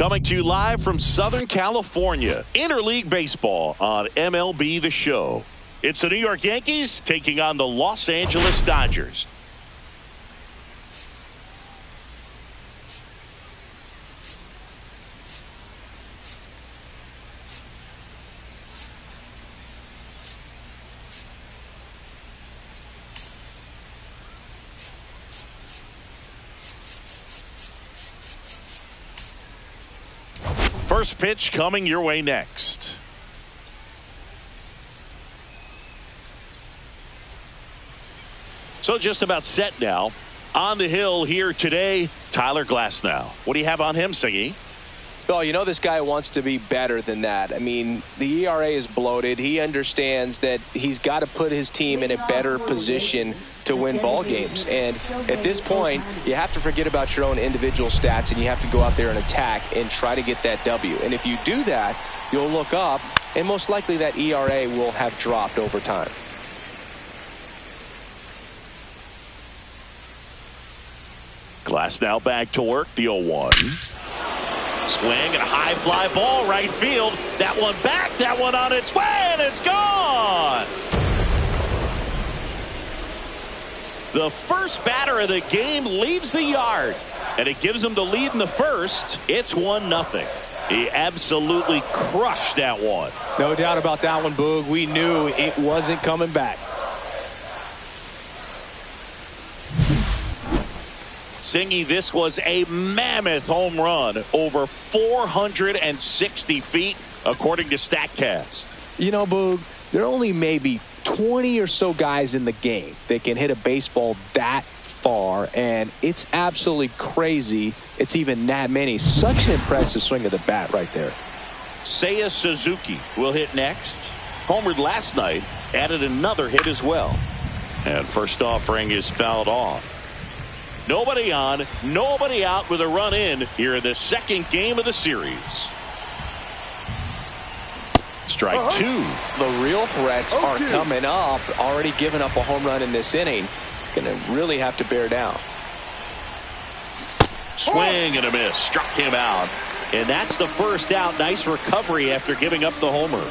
Coming to you live from Southern California, Interleague Baseball on MLB The Show. It's the New York Yankees taking on the Los Angeles Dodgers. First pitch coming your way next. So just about set now. On the hill here today, Tyler Glasnow. What do you have on him, Siggy? Well, you know this guy wants to be better than that. I mean, the ERA is bloated. He understands that he's got to put his team in a better position to win ball games. And at this point, you have to forget about your own individual stats, and you have to go out there and attack and try to get that W. And if you do that, you'll look up, and most likely that ERA will have dropped over time. Glasnow back to work, the 0-1. Swing and a high fly ball right field. That one back, that one on its way, and it's gone. The first batter of the game leaves the yard, and it gives him the lead in the first. It's 1-0. He absolutely crushed that one. No doubt about that one, Boog. We knew it wasn't coming back. Singy, this was a mammoth home run, over 460 feet, according to StatCast. You know, Boog, there are only maybe 20 or so guys in the game that can hit a baseball that far, and it's absolutely crazy it's even that many. Such an impressive swing of the bat right there. Seiya Suzuki will hit next. Homered last night, added another hit as well. And first offering is fouled off. Nobody on, nobody out with a run in here in the second game of the series. Strike two. The real threats are coming up. Already given up a home run in this inning. He's going to really have to bear down. Swing and a miss. Struck him out. And that's the first out. Nice recovery after giving up the homer.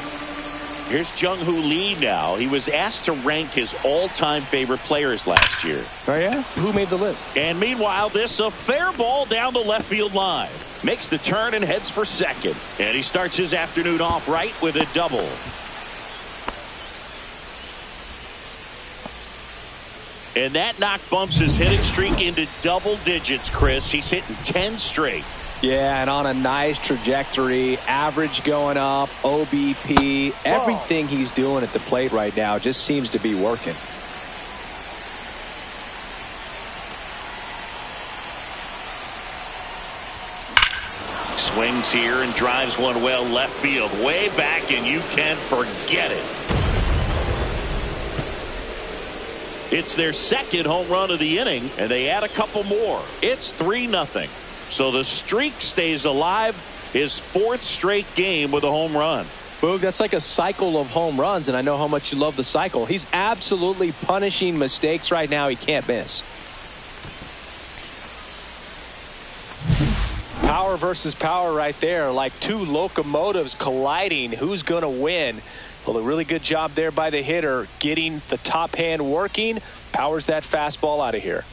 Here's Jung-Hoo Lee now. He was asked to rank his all-time favorite players last year. Oh, yeah? Who made the list? And meanwhile, this a fair ball down the left field line. Makes the turn and heads for second. And he starts his afternoon off right with a double. And that knock bumps his hitting streak into double digits, Chris. He's hitting 10 straight. Yeah, and on a nice trajectory, average going up, OBP, everything he's doing at the plate right now just seems to be working. Swings here and drives one well left field, way back, and you can forget it. It's their second home run of the inning, and they add a couple more. It's 3-0. So the streak stays alive, his fourth straight game with a home run. Boog, that's like a cycle of home runs, and I know how much you love the cycle. He's absolutely punishing mistakes right now he can't miss. Power versus power right there, like two locomotives colliding. Who's going to win? Well, a really good job there by the hitter, getting the top hand working, powers that fastball out of here.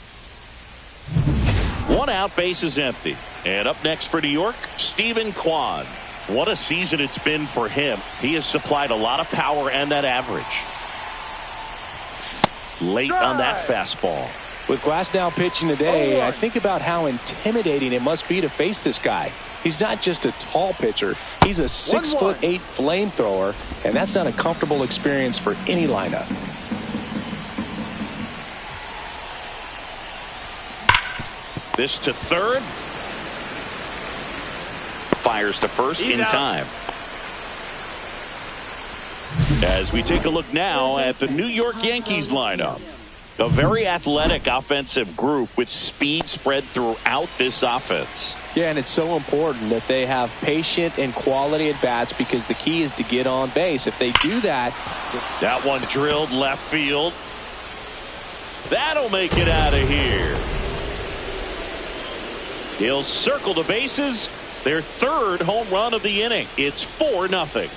One out, base is empty. And up next for New York, Steven Kwan. What a season it's been for him. He has supplied a lot of power and that average. Late on that fastball. With Glasnow pitching today, I think about how intimidating it must be to face this guy. He's not just a tall pitcher. He's a 6'8" flamethrower, and that's not a comfortable experience for any lineup. This to third. Fires to first in time. As we take a look now at the New York Yankees lineup. A very athletic offensive group with speed spread throughout this offense. Yeah, and it's so important that they have patient and quality at bats because the key is to get on base. If they do that. That one drilled left field. That'll make it out of here. He'll circle the bases Their third home run of the inning. It's 4-0.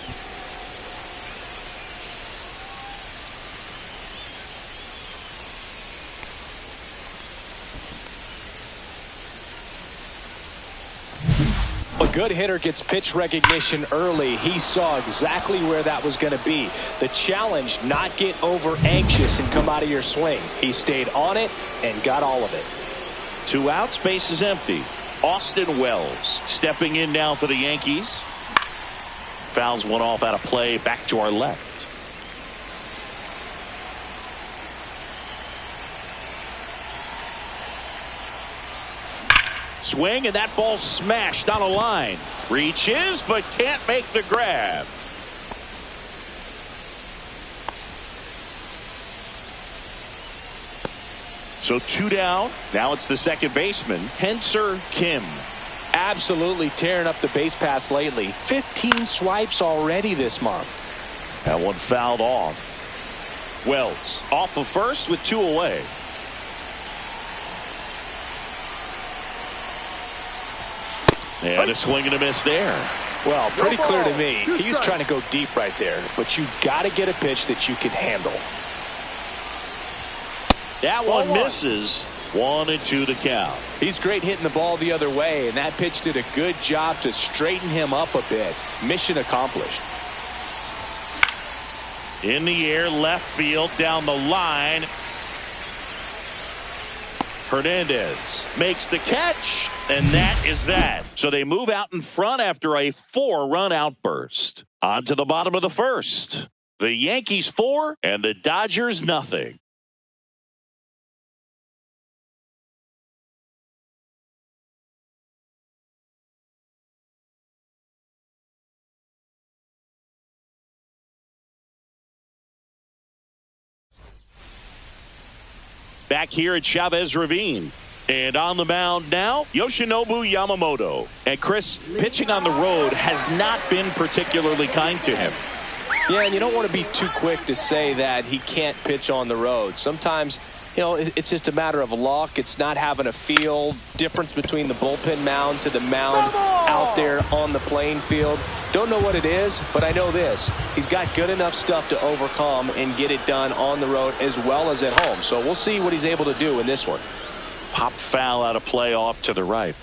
A good hitter gets pitch recognition early. He saw exactly where that was going to be. The challenge, not get over anxious and come out of your swing. He stayed on it and got all of it. 2 outs, base is empty. Austin Wells stepping in now for the Yankees. Fouls one off out of play, back to our left. Swing, and that ball smashed on a line. Reaches, but can't make the grab. So 2 down. Now it's the second baseman, Henser Kim. Absolutely tearing up the base paths lately. 15 swipes already this month. That one fouled off. Wells off of first with 2 away. And a swing and a miss there. Well, pretty clear to me. He was trying to go deep right there, but you got to get a pitch that you can handle. That one misses. 1-2 the count. He's great hitting the ball the other way, and that pitch did a good job to straighten him up a bit. Mission accomplished. In the air, left field, down the line. Hernandez makes the catch, and that is that. So they move out in front after a 4-run outburst. On to the bottom of the first. The Yankees 4 and the Dodgers nothing. Back here at Chavez Ravine. And on the mound now, Yoshinobu Yamamoto. And Chris, pitching on the road has not been particularly kind to him. Yeah, and you don't want to be too quick to say that he can't pitch on the road. Sometimes, you know, it's just a matter of luck. It's not having a feel. Difference between the bullpen mound to the mound out there on the playing field. Don't know what it is, but I know this. He's got good enough stuff to overcome and get it done on the road as well as at home. So we'll see what he's able to do in this one. Pop foul out of play off to the right.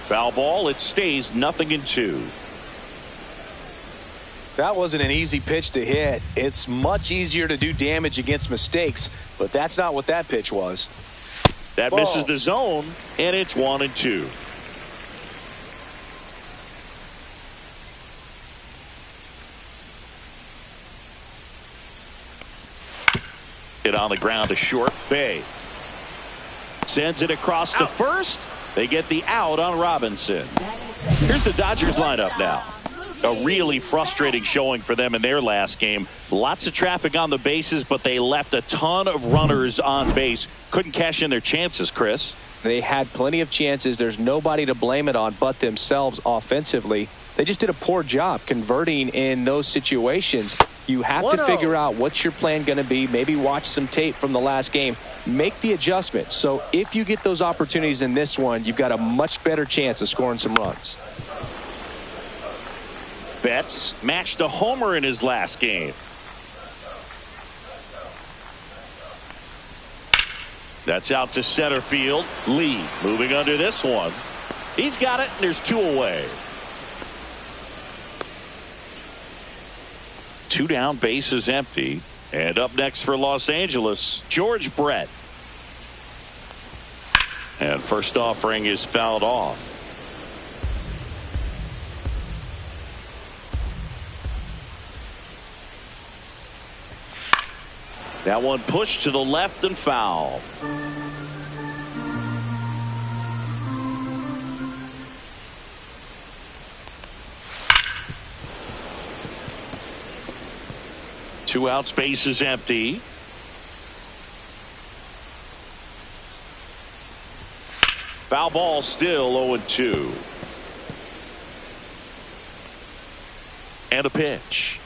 Foul ball. It stays 0-2. That wasn't an easy pitch to hit. It's much easier to do damage against mistakes, but that's not what that pitch was. That misses the zone, and it's 1-2. Hit on the ground to short. Bay sends it across to first. They get the out on Robinson. Here's the Dodgers lineup now. A really frustrating showing for them in their last game. Lots of traffic on the bases, but they left a ton of runners on base. Couldn't cash in their chances, Chris. They had plenty of chances. There's nobody to blame it on but themselves offensively. They just did a poor job converting in those situations. You have to figure out what's your plan going to be. Maybe watch some tape from the last game. Make the adjustment. So if you get those opportunities in this one, you've got a much better chance of scoring some runs. Betts matched a homer in his last game. That's out to center field. Lee moving under this one. He's got it, and there's 2 away. 2 down, base is empty. And up next for Los Angeles, George Brett. And first offering is fouled off. That one pushed to the left and foul. Two outs, base is empty. Foul ball, still 0-2. And a pitch.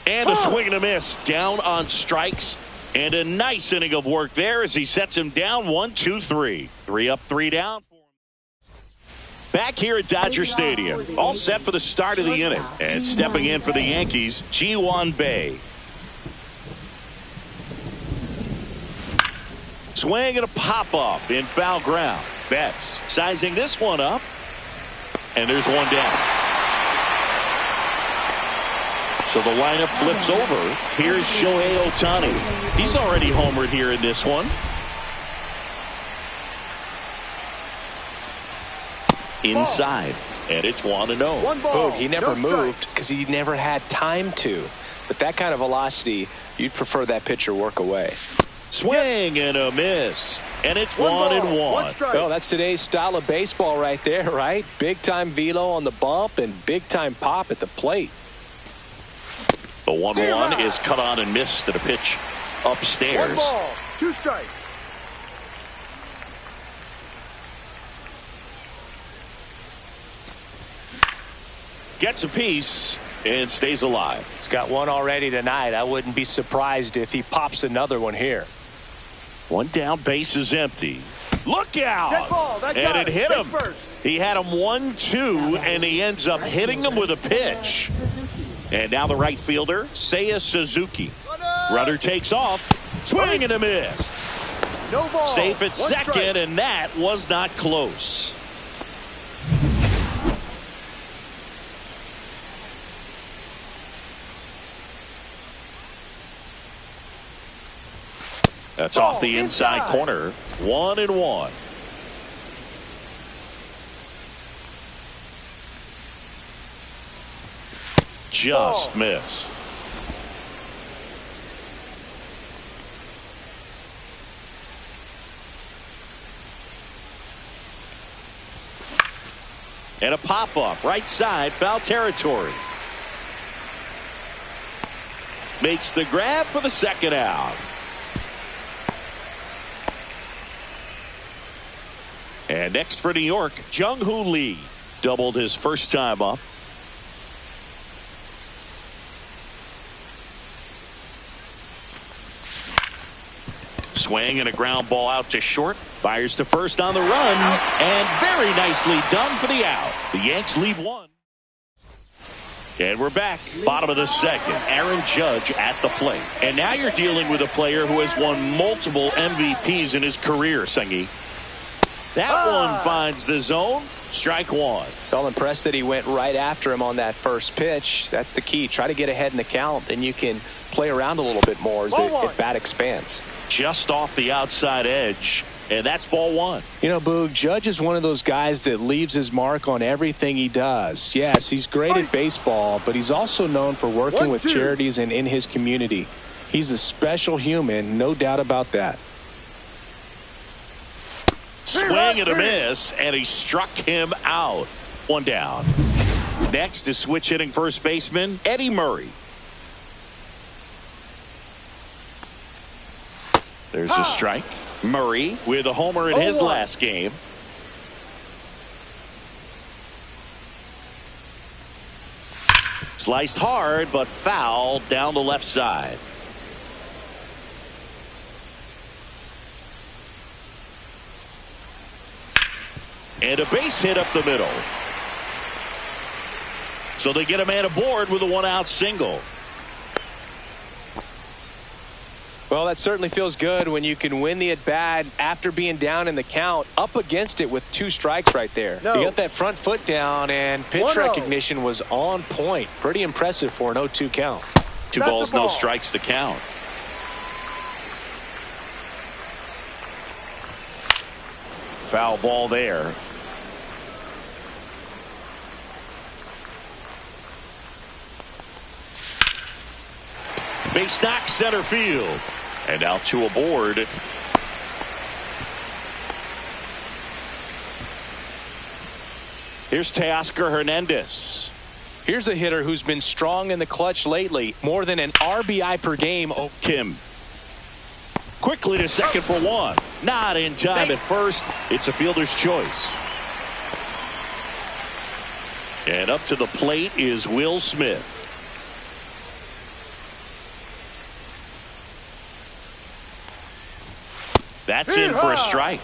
And a swing and a miss. Down on strikes. And a nice inning of work there as he sets him down 1, 2, 3. 3 up, 3 down. Back here at Dodger Stadium. All set for the start of the inning. And stepping in for the Yankees, Ji-hwan Bae. Swing and a pop-up in foul ground. Betts sizing this one up. And there's one down. So the lineup flips over. Here's Shohei Ohtani. He's already homered here in this one. Inside. And it's 1-0. Boog, he never moved because he never had time to. But that kind of velocity, you'd prefer that pitcher work away. Swing and a miss. And it's 1-1. Well, that's today's style of baseball right there, right? Big time velo on the bump and big time pop at the plate. The 1-1 is cut on and missed at a pitch upstairs. 1 ball, 2 strikes. Gets a piece and stays alive. He's got one already tonight. I wouldn't be surprised if he pops another one here. One down, base is empty. Look out! Ball, and it hit him. First. He had him 1-2, and he ends up hitting him with a pitch. And now the right fielder, Seiya Suzuki. Runner takes off. Swing and a miss. No ball. Safe at second, strike. and that was not close. That's off the inside corner. 1-1. Just missed. And a pop-up right side, foul territory. Makes the grab for the second out. And next for New York, Jung-Hoo Lee doubled his first time up. Swing and a ground ball out to short. Fires to first on the run. And very nicely done for the out. The Yanks leave 1. And we're back. Bottom of the second. Aaron Judge at the plate. And now you're dealing with a player who has won multiple MVPs in his career, Sengi. That one finds the zone. Strike 1. All impressed that he went right after him on that first pitch. That's the key. Try to get ahead in the count. Then you can play around a little bit more as the bat expands. Just off the outside edge. And that's ball 1. You know, Boog, Judge is one of those guys that leaves his mark on everything he does. Yes, he's great at baseball, but he's also known for working with charities and in his community. He's a special human, no doubt about that. Swing and a miss, and he struck him out. 1 down. Next is switch hitting first baseman Eddie Murray. There's a strike. Murray with a homer in his last game. Sliced hard, but foul down the left side. And a base hit up the middle. So they get a man aboard with a 1-out single. Well, that certainly feels good when you can win the at-bat after being down in the count, up against it with 2 strikes right there. No. He got that front foot down, and pitch recognition was on point. Pretty impressive for an 0-2 count. 2 balls, no strikes to count. Foul ball there. Base knock center field. And now 2 aboard. Here's Teoscar Hernandez. Here's a hitter who's been strong in the clutch lately. More than an RBI per game. Oh, Kim. Quickly to second for 1. Not in time at first. It's a fielder's choice. And up to the plate is Will Smith. That's in for a strike.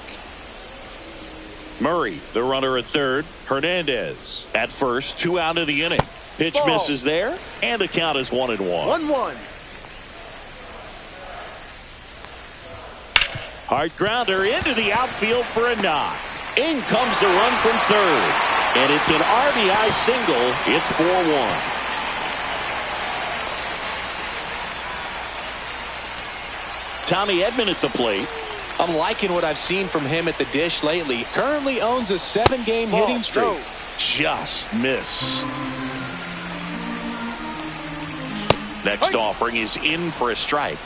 Murray, the runner at third. Hernandez at first. 2 out of the inning. Pitch Ball. misses there, and the count is 1-1. 1-1. Hard grounder into the outfield for a knock. In comes the run from third, and it's an RBI single. It's 4-1. Tommy Edman at the plate. I'm liking what I've seen from him at the dish lately. Currently owns a 7-game hitting streak. Go. Just missed. Next offering is in for a strike.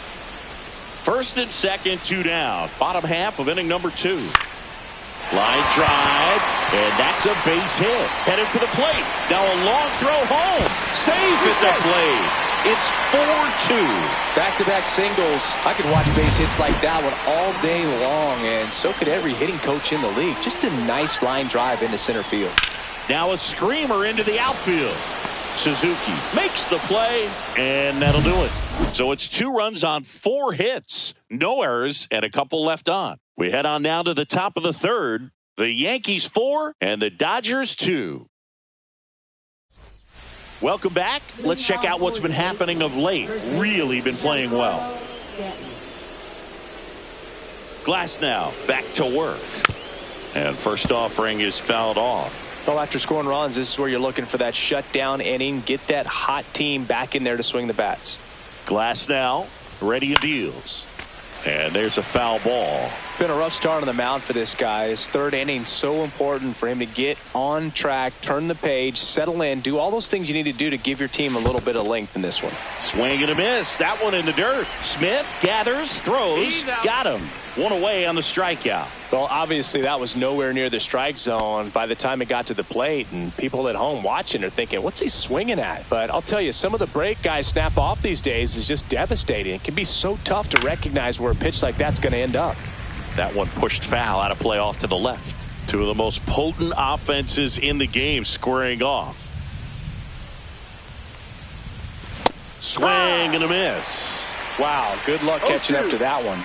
First and second, 2 down. Bottom half of inning number 2. Line drive, and that's a base hit. Headed for the plate. Now a long throw home. Safe at the plate. It's 4-2. Back-to-back singles. I could watch base hits like that one all day long, and so could every hitting coach in the league. Just a nice line drive into center field. Now a screamer into the outfield. Suzuki makes the play, and that'll do it. So it's 2 runs on 4 hits. No errors, and a couple left on. We head on now to the top of the third. The Yankees 4 and the Dodgers 2. Welcome back. Let's check out what's been happening of late. Really been playing well. Glasnow back to work. And first offering is fouled off. Well, after scoring runs, this is where you're looking for that shutdown inning. Get that hot team back in there to swing the bats. Glasnow ready and deals. And there's a foul ball. Been a rough start on the mound for this guy. His third inning, so important for him to get on track, turn the page, settle in, do all those things you need to do to give your team a little bit of length in this one. Swing and a miss. That one in the dirt. Smith gathers, throws, got him. 1 away on the strikeout. Well, obviously that was nowhere near the strike zone by the time it got to the plate, and people at home watching are thinking, what's he swinging at? But I'll tell you, some of the break guys snap off these days is just devastating. It can be so tough to recognize where a pitch like that's going to end up. That one pushed foul out of play off to the left. 2 of the most potent offenses in the game squaring off. Swing and a miss. Wow, good luck catching up to that one.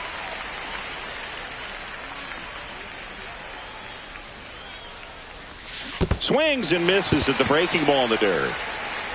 Swings and misses at the breaking ball in the dirt.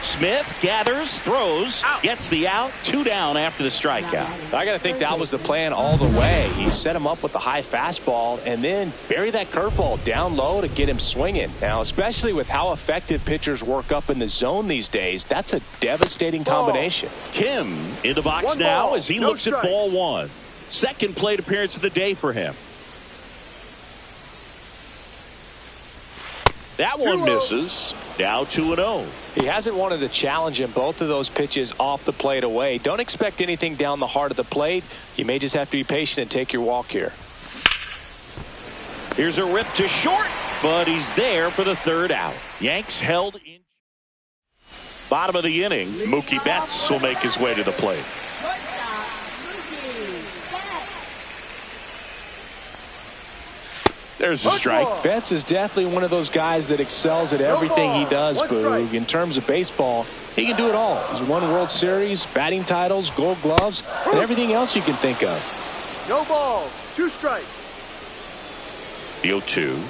Smith gathers, throws, gets the out. 2 down after the strikeout. I got to think that was the plan all the way. He set him up with the high fastball and then bury that curveball down low to get him swinging. Now, especially with how effective pitchers work up in the zone these days, that's a devastating combination. Kim in the box 1 now ball, as he no looks strike. at ball 1. Second plate appearance of the day for him. That one misses. Now 2-0. He hasn't wanted to challenge him both of those pitches off the plate away. Don't expect anything down the heart of the plate. You may just have to be patient and take your walk here. Here's a rip to short, but he's there for the 3rd out. Yanks held in. Bottom of the inning, Mookie Betts will make his way to the plate. There's a strike. Betts is definitely one of those guys that excels at everything he does, Boog. In terms of baseball, he can do it all. He's won World Series, batting titles, gold gloves, and everything else you can think of. No balls. 2 strikes. The 0-2.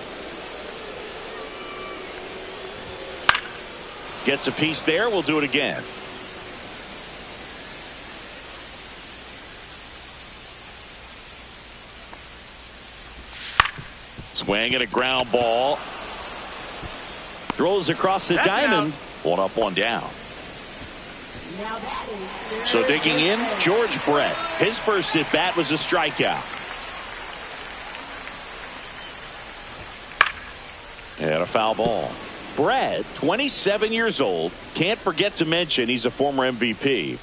Gets a piece there. We'll do it again. Swing and a ground ball. Throws across the diamond. Out. 1 up, 1 down. So digging in, George Brett. His first at bat was a strikeout. And a foul ball. Brett, 27 years old. Can't forget to mention he's a former MVP.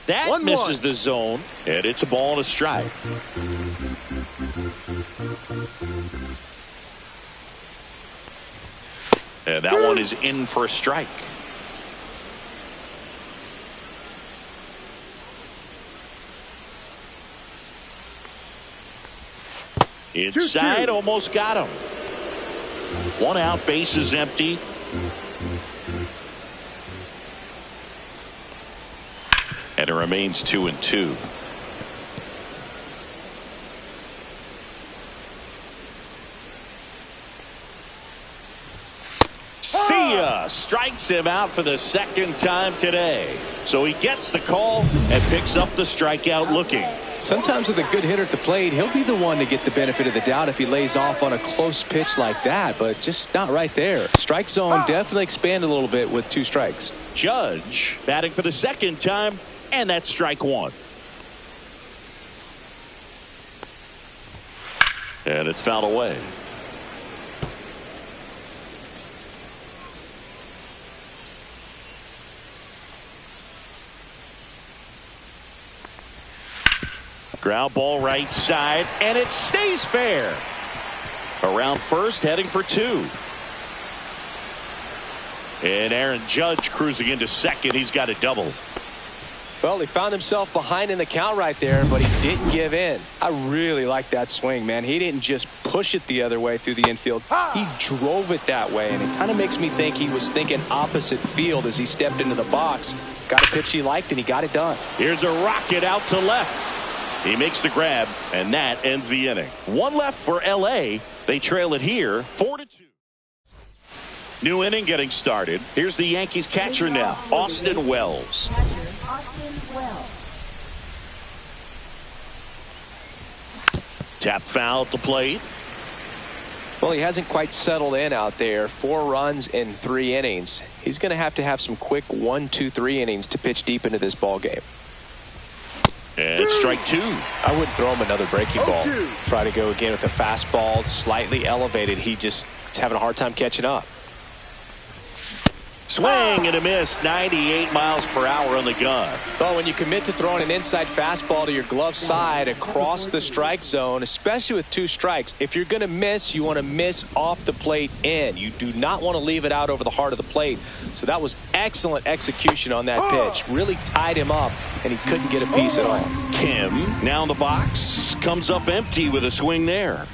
That 1-1. misses the zone, and it's a ball and a strike. And that one is in for a strike. Inside, almost got him. 1 out, base is empty. And it remains 2-2. See ya. Strikes him out for the second time today. So he gets the call and picks up the strikeout looking. Sometimes with a good hitter at the plate, he'll be the one to get the benefit of the doubt if he lays off on a close pitch like that, but just not right there. Strike zone definitely expanded a little bit with 2 strikes. Judge batting for the second time, and that's strike 1. And it's fouled away. Ground ball right side, and it stays fair. Around first, heading for 2. And Aaron Judge cruising into second. He's got a double. Well, he found himself behind in the count right there, but he didn't give in. I really like that swing, man. He didn't just push it the other way through the infield. He drove it that way, and it kind of makes me think he was thinking opposite field as he stepped into the box. Got a pitch he liked, and he got it done. Here's a rocket out to left. He makes the grab, and that ends the inning. 1 left for L.A. They trail it here, 4-2. New inning getting started. Here's the Yankees catcher now, Austin Wells. Tap foul at the plate. Well, he hasn't quite settled in out there. 4 runs in 3 innings. He's going to have some quick 1, 2, 3 innings to pitch deep into this ball game. And strike 2. I wouldn't throw him another breaking ball. Try to go again with the fastball slightly elevated. He just is having a hard time catching up. Swing and a miss. 98 miles per hour on the gun. Well, when you commit to throwing an inside fastball to your glove side across the strike zone, especially with 2 strikes, if you're going to miss, you want to miss off the plate in. You do not want to leave it out over the heart of the plate. So that was excellent execution on that pitch. Really tied him up, and he couldn't get a piece at all. Kim now in the box. Comes up empty with a swing there.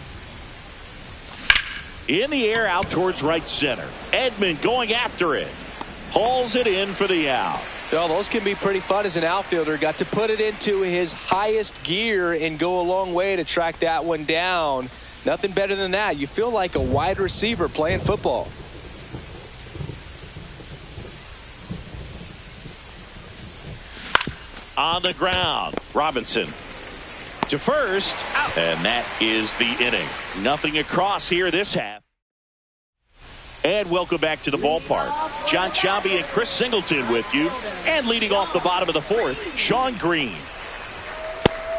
In the air out towards right center. Edman going after it. Hauls it in for the out. Well, those can be pretty fun as an outfielder. Got to put it into his highest gear and go a long way to track that one down. Nothing better than that. You feel like a wide receiver playing football. On the ground, Robinson to first, out. And that is the inning. Nothing across here this half. And welcome back to the ballpark. John Sciambi and Chris Singleton with you. And leading off the bottom of the 4th, Sean Green.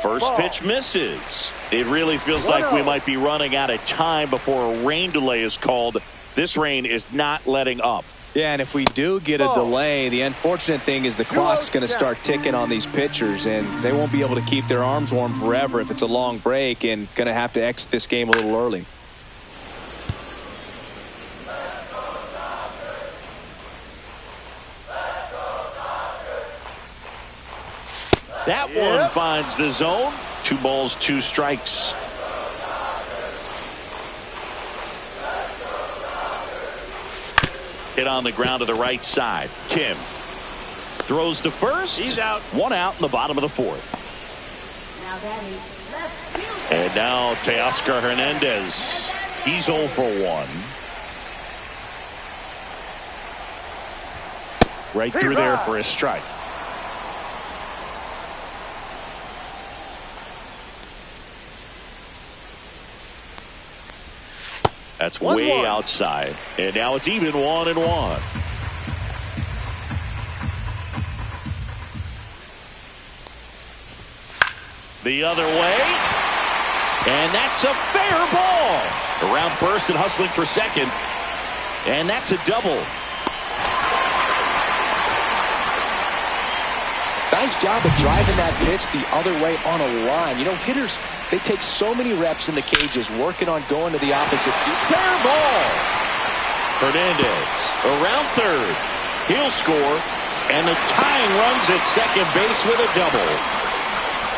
First pitch misses. It really feels like we might be running out of time before a rain delay is called. This rain is not letting up. Yeah, and if we do get a delay, the unfortunate thing is the clock's going to start ticking on these pitchers, and they won't be able to keep their arms warm forever if it's a long break, and going to have to exit this game a little early. That one finds the zone. 2 balls, 2 strikes. Hit on the ground to the right side. Kim throws to first. He's out. 1 out in the bottom of the 4th. And now Teoscar Hernandez. He's 0 for 1. Right through there for a strike. That's way outside. And now it's even 1-1. The other way. And that's a fair ball. Around first and hustling for second. And that's a double. Nice job of driving that pitch the other way on a line. You know, hitters, they take so many reps in the cages working on going to the opposite field. Fair ball. Hernandez around third. He'll score. And the tying runs at second base with a double.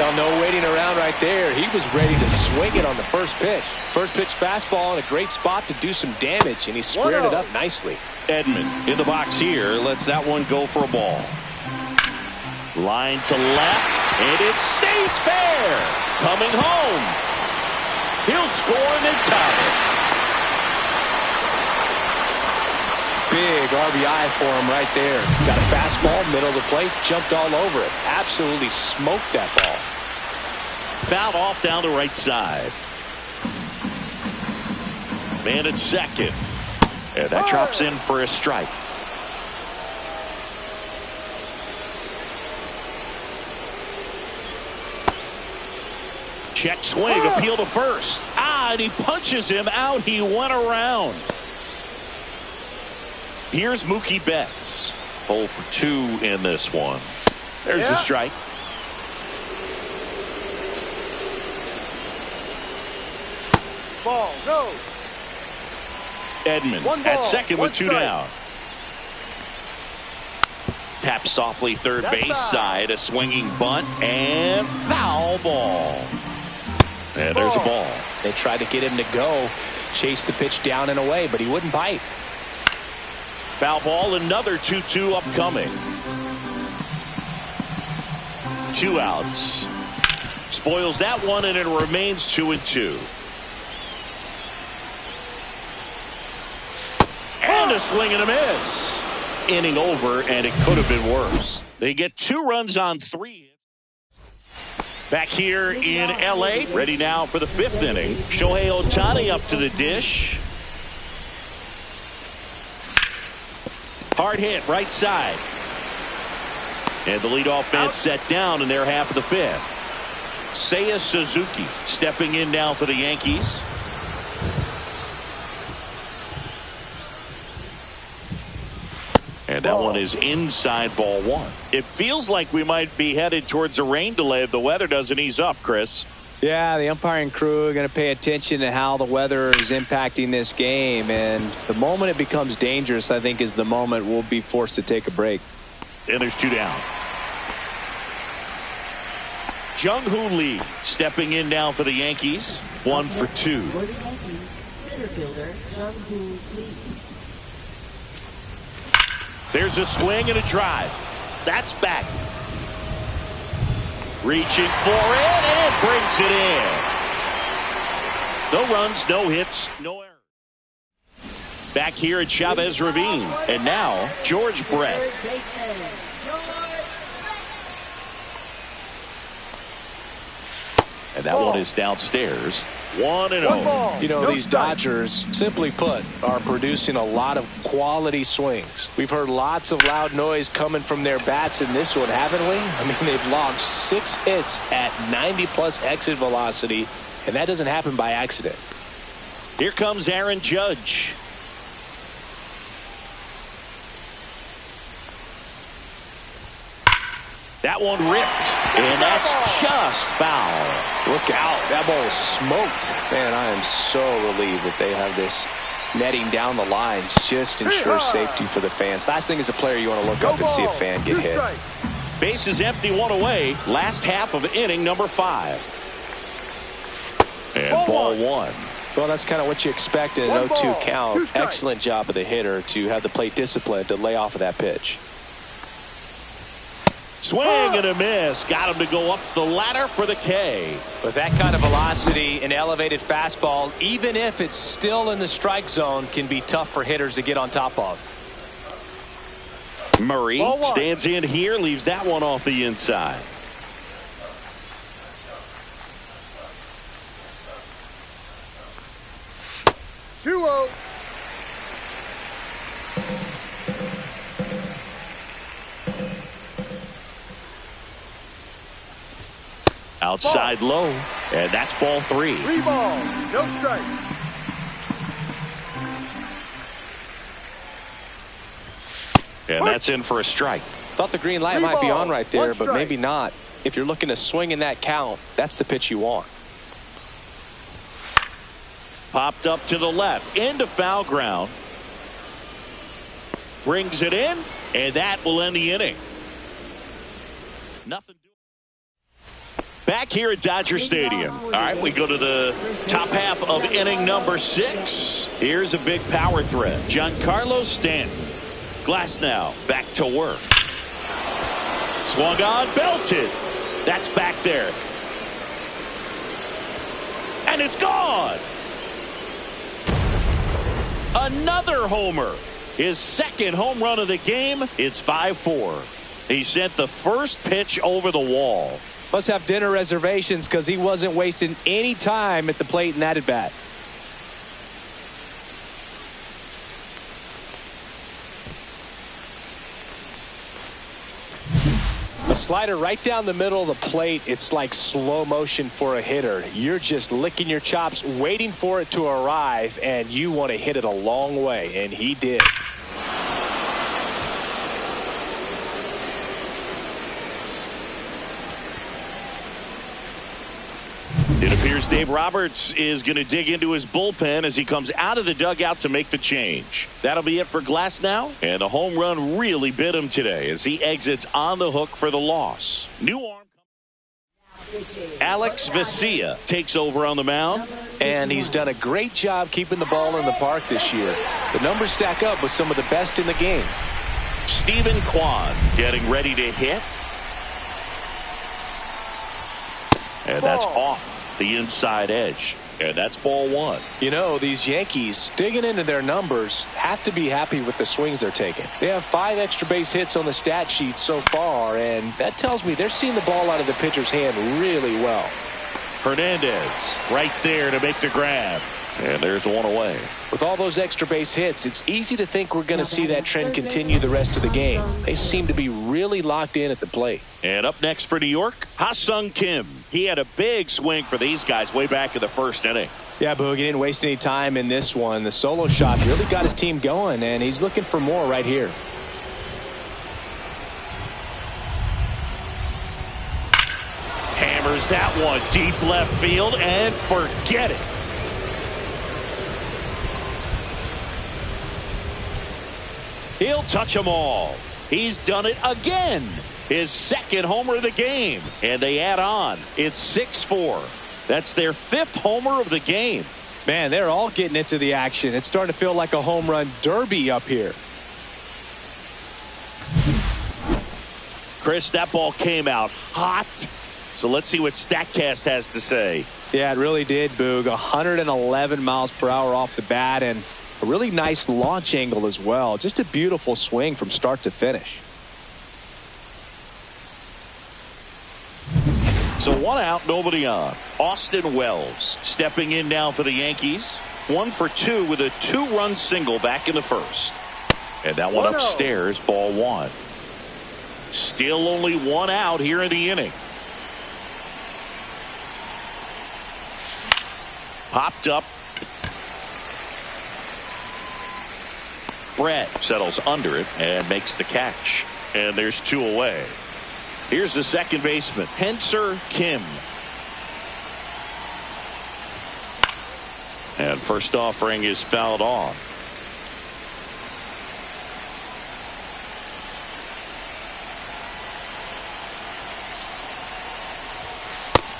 Now, no waiting around right there. He was ready to swing it on the first pitch. First pitch fastball in a great spot to do some damage, and he squared it up nicely. Edman in the box here. Lets that one go for a ball. Line to left, and it stays fair. Coming home. He'll score and then tie it. big RBI for him right there. Got a fastball, middle of the plate, jumped all over it. Absolutely smoked that ball. Fouled off down the right side. Man at second. And that drops in for a strike. Check swing, appeal to first. And he punches him out. He went around. Here's Mookie Betts. 0 for 2 in this one. There's the strike. Ball, go. Edmund at second with 2 down. Tap softly third base side. A swinging bunt and foul ball. And there's a ball. They tried to get him to go, chase the pitch down and away, but he wouldn't bite. Foul ball, another 2-2 upcoming. 2 outs. Spoils that one, and it remains 2-2. And a swing and a miss. Inning over, and it could have been worse. They get 2 runs on 3. Back here in L.A., ready now for the 5th inning. Shohei Ohtani up to the dish. Hard hit, right side. And the leadoff man set down in their half of the 5th. Seiya Suzuki stepping in now for the Yankees. And that one is inside ball 1. It feels like we might be headed towards a rain delay if the weather doesn't ease up, Chris. Yeah, the umpiring crew are going to pay attention to how the weather is impacting this game. And the moment it becomes dangerous, I think, is the moment we'll be forced to take a break. And there's 2 down. Jung-Hoo Lee stepping in now for the Yankees. 1 for 2. For the Yankees, center fielder Jung-Hoo Lee. There's a swing and a drive. That's back. Reaching for it and brings it in. No runs, no hits, no errors. Back here at Chavez Ravine. And now, George Brett. And that one is downstairs. 1-0. You know, these Dodgers, simply put, are producing a lot of quality swings. We've heard lots of loud noise coming from their bats in this one, haven't we? I mean, they've logged 6 hits at 90+ exit velocity, and that doesn't happen by accident. Here comes Aaron Judge. That one ripped, and that's just foul. Look out. That ball was smoked. Man, I am so relieved that they have this netting down the lines. Just ensure safety for the fans. Last thing as a player, you want to look up and see a fan get hit. Base is empty, 1 away. Last half of inning number 5. And ball 1. Well, that's kind of what you expect in an 0-2 count. Excellent job of the hitter to have the plate discipline to lay off of that pitch. Swing and a miss. Got him to go up the ladder for the K. With that kind of velocity, an elevated fastball, even if it's still in the strike zone, can be tough for hitters to get on top of. Murray stands in here, leaves that one off the inside. Two-0. Outside low, and that's ball 3. 3 balls, no strike. And that's in for a strike. Thought the green light might be on right there, but maybe not. If you're looking to swing in that count, that's the pitch you want. Popped up to the left, into foul ground. Brings it in, and that will end the inning. Nothing. Back here at Dodger Stadium. All right, we go to the top half of inning number 6. Here's a big power threat. Giancarlo Stanton. Glasnow back to work. Swung on, belted. That's back there. And it's gone. Another homer. his second home run of the game. It's 5-4. He sent the first pitch over the wall. Must have dinner reservations because he wasn't wasting any time at the plate in that at bat. A slider right down the middle of the plate. It's like slow motion for a hitter. You're just licking your chops, waiting for it to arrive, and you want to hit it a long way, and he did. It appears Dave Roberts is going to dig into his bullpen as he comes out of the dugout to make the change. That'll be it for Glass now. And the home run really bit him today as he exits on the hook for the loss. New arm. Alex Vesia takes over on the mound. And he's done a great job keeping the ball in the park this year. The numbers stack up with some of the best in the game. Stephen Kwan getting ready to hit. And that's off the inside edge. And that's ball one. You know, these Yankees, digging into their numbers, have to be happy with the swings they're taking. They have 5 extra base hits on the stat sheet so far, and that tells me they're seeing the ball out of the pitcher's hand really well. Hernandez right there to make the grab. And there's one away. With all those extra base hits, it's easy to think we're going to see that trend continue the rest of the game. They seem to be really locked in at the plate. And up next for New York, Ha-Sung Kim. He had a big swing for these guys way back in the first inning. Yeah, Boog, he didn't waste any time in this one. The solo shot really got his team going, and he's looking for more right here. Hammers that one deep left field and forget it. He'll touch them all. He's done it again. His second homer of the game. And they add on. It's 6-4. That's their 5th homer of the game. Man, they're all getting into the action. It's starting to feel like a home run derby up here. Chris, that ball came out hot. So let's see what StatCast has to say. Yeah, it really did, Boog. 111 miles per hour off the bat, and a really nice launch angle as well. Just a beautiful swing from start to finish. So 1 out, nobody on. Austin Wells stepping in now for the Yankees. 1 for 2 with a 2-run single back in the first. And that one upstairs, ball 1. Still only 1 out here in the inning. Popped up. Brett settles under it and makes the catch. And there's 2 away. Here's the second baseman, Henser Kim. And first offering is fouled off.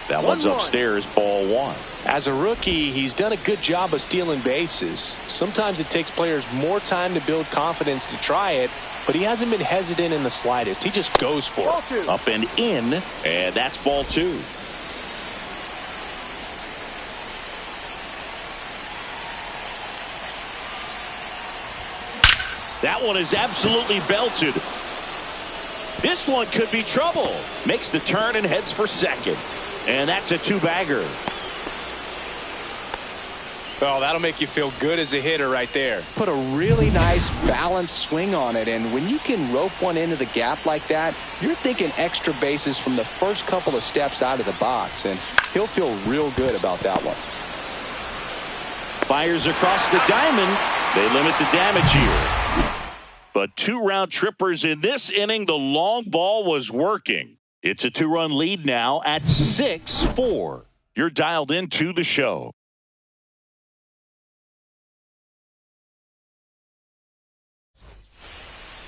That one's upstairs, ball 1. As a rookie, he's done a good job of stealing bases. Sometimes it takes players more time to build confidence to try it, but he hasn't been hesitant in the slightest. He just goes for it. Up and in, and that's ball 2. That one is absolutely belted. This one could be trouble. Makes the turn and heads for second. And that's a 2-bagger. Oh, that'll make you feel good as a hitter right there. Put a really nice balanced swing on it, and when you can rope one into the gap like that, you're thinking extra bases from the first couple of steps out of the box, and he'll feel real good about that one. Fires across the diamond. They limit the damage here. But 2 round trippers in this inning. The long ball was working. It's a 2-run lead now at 6-4. You're dialed into the show.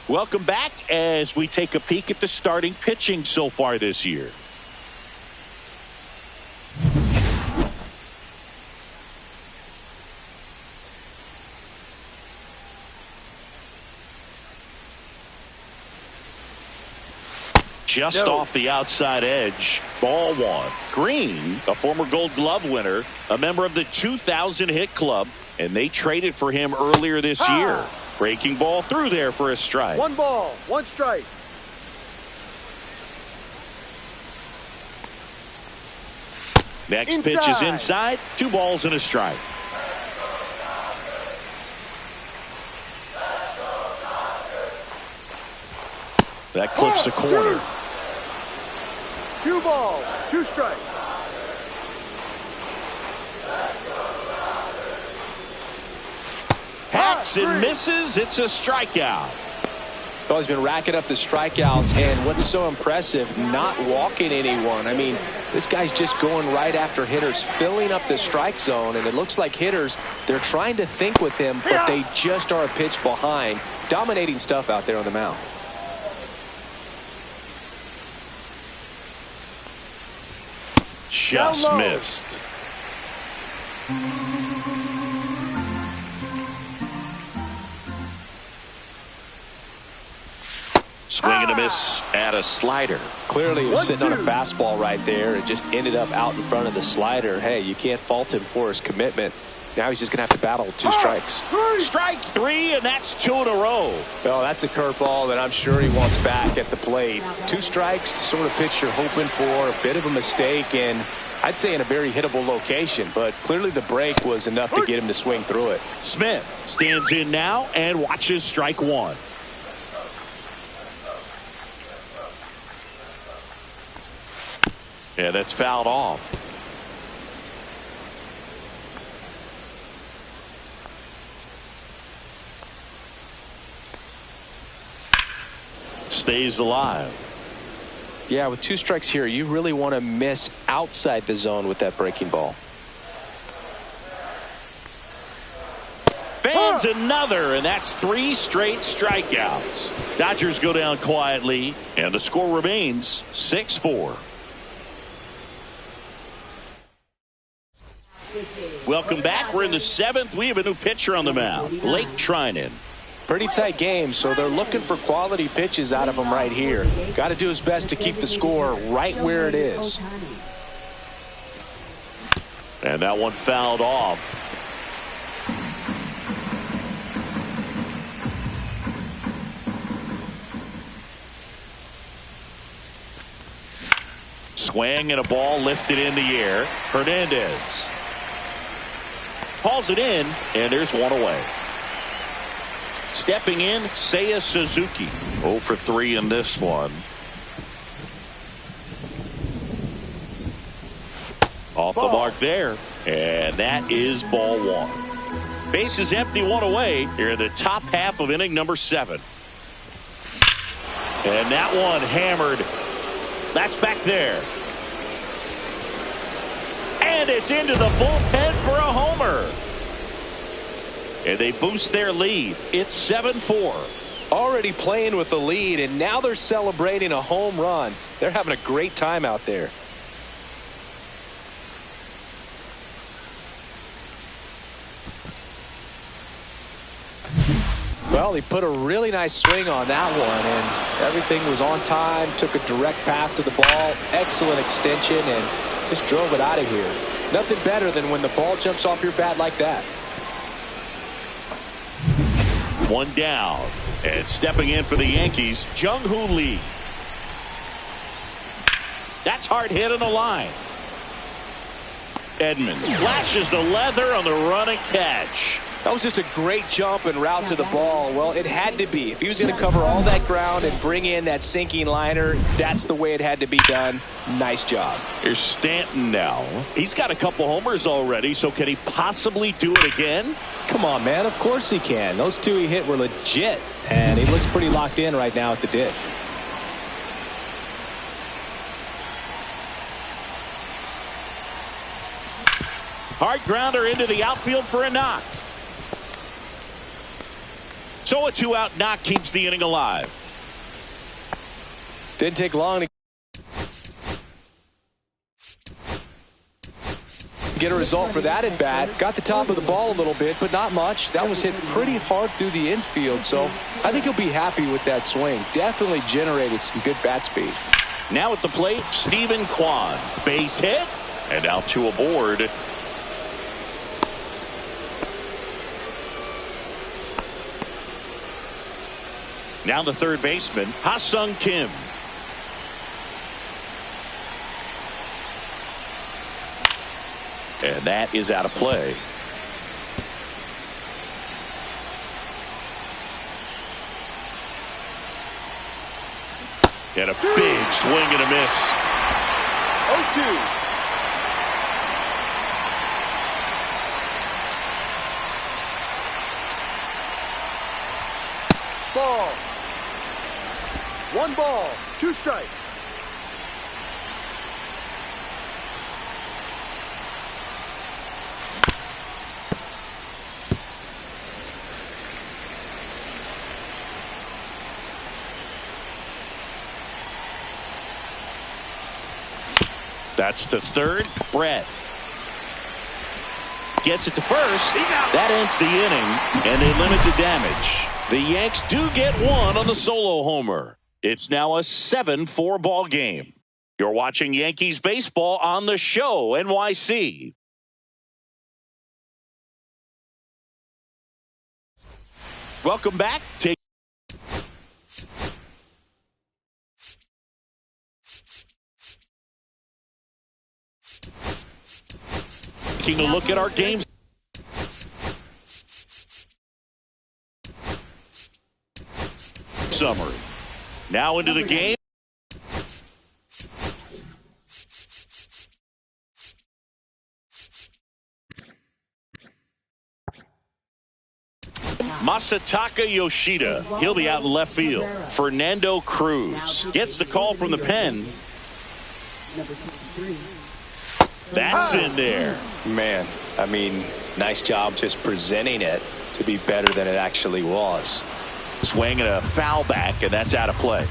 Welcome back as we take a peek at the starting pitching so far this year. Just off the outside edge, ball 1. Green, a former Gold Glove winner, a member of the 2000 hit club, and they traded for him earlier this year. Breaking ball through there for a strike. 1 ball, 1 strike. Next pitch is inside. 2 balls and a strike. That clips the corner. 2 balls, 2 strikes. Hacks and misses. It's a strikeout. Well, he's been racking up the strikeouts, and what's so impressive, not walking anyone. I mean, this guy's just going right after hitters, filling up the strike zone, and it looks like hitters, they're trying to think with him, but they just are a pitch behind. Dominating stuff out there on the mound. Just missed. Swing and a miss at a slider. Clearly he was sitting on a fastball right there. It just ended up out in front of the slider. Hey, you can't fault him for his commitment. Now he's just going to have to battle with 2 strikes. Strike 3, and that's 2 in a row. Well, that's a curveball that I'm sure he wants back at the plate. 2 strikes, the sort of pitch you're hoping for. A bit of a mistake, and I'd say in a very hittable location. But clearly the break was enough to get him to swing through it. Smith stands in now and watches strike 1. Yeah, that's fouled off. Stays alive. Yeah, with 2 strikes here, you really want to miss outside the zone with that breaking ball. Fans another, and that's 3 straight strikeouts. Dodgers go down quietly, and the score remains 6-4. Welcome back. We're in the 7th. We have a new pitcher on the mound, Blake Trinan. Pretty tight game, so they're looking for quality pitches out of him right here. Got to do his best to keep the score right where it is. And that one fouled off. Swing and a ball lifted in the air. Hernandez hauls it in, and there's 1 away. Stepping in, Seiya Suzuki. 0 for 3 in this one. Off the mark there, and that is ball 1. Base is empty, 1 away here in the top half of inning number 7. And that one hammered. That's back there. And it's into the bullpen for a homer. And they boost their lead. It's 7-4. Already playing with the lead, and now they're celebrating a home run. They're having a great time out there. Well, he put a really nice swing on that one, and everything was on time. Took a direct path to the ball. Excellent extension, and just drove it out of here. Nothing better than when the ball jumps off your bat like that. 1 down, and stepping in for the Yankees, Jung-Hoo Lee. That's hard hit on the line. Edmonds flashes the leather on the running catch. That was just a great jump and route to the ball. Well, it had to be. If he was going to cover all that ground and bring in that sinking liner, that's the way it had to be done. Nice job. Here's Stanton now. He's got a couple homers already, so can he possibly do it again? Come on, man. Of course he can. Those 2 he hit were legit, and he looks pretty locked in right now at the dish. Hard grounder into the outfield for a knock. So a 2-out knock keeps the inning alive. Didn't take long to get a result for that at bat. Got the top of the ball a little bit, but not much. That was hit pretty hard through the infield, so I think he'll be happy with that swing. Definitely generated some good bat speed. Now at the plate, Stephen Kwan. Base hit, and now 2 aboard. Now the third baseman, Ha-Sung Kim. And that is out of play. And a big swing and a miss. 0-2. Ball. 1 ball, 2 strikes. That's to third. Brett gets it to first. That ends the inning, and they limit the damage. The Yanks do get one on the solo homer. It's now a 7-4 ball game. You're watching Yankees baseball on the show, NYC. Welcome back. Taking a look at our games. Summary. Now into the game. Masataka Yoshida. He'll be out in left field. Fernando Cruz gets the call from the pen. That's in there. Man, I mean, nice job just presenting it to be better than it actually was. Swing and a foul back, and that's out of play.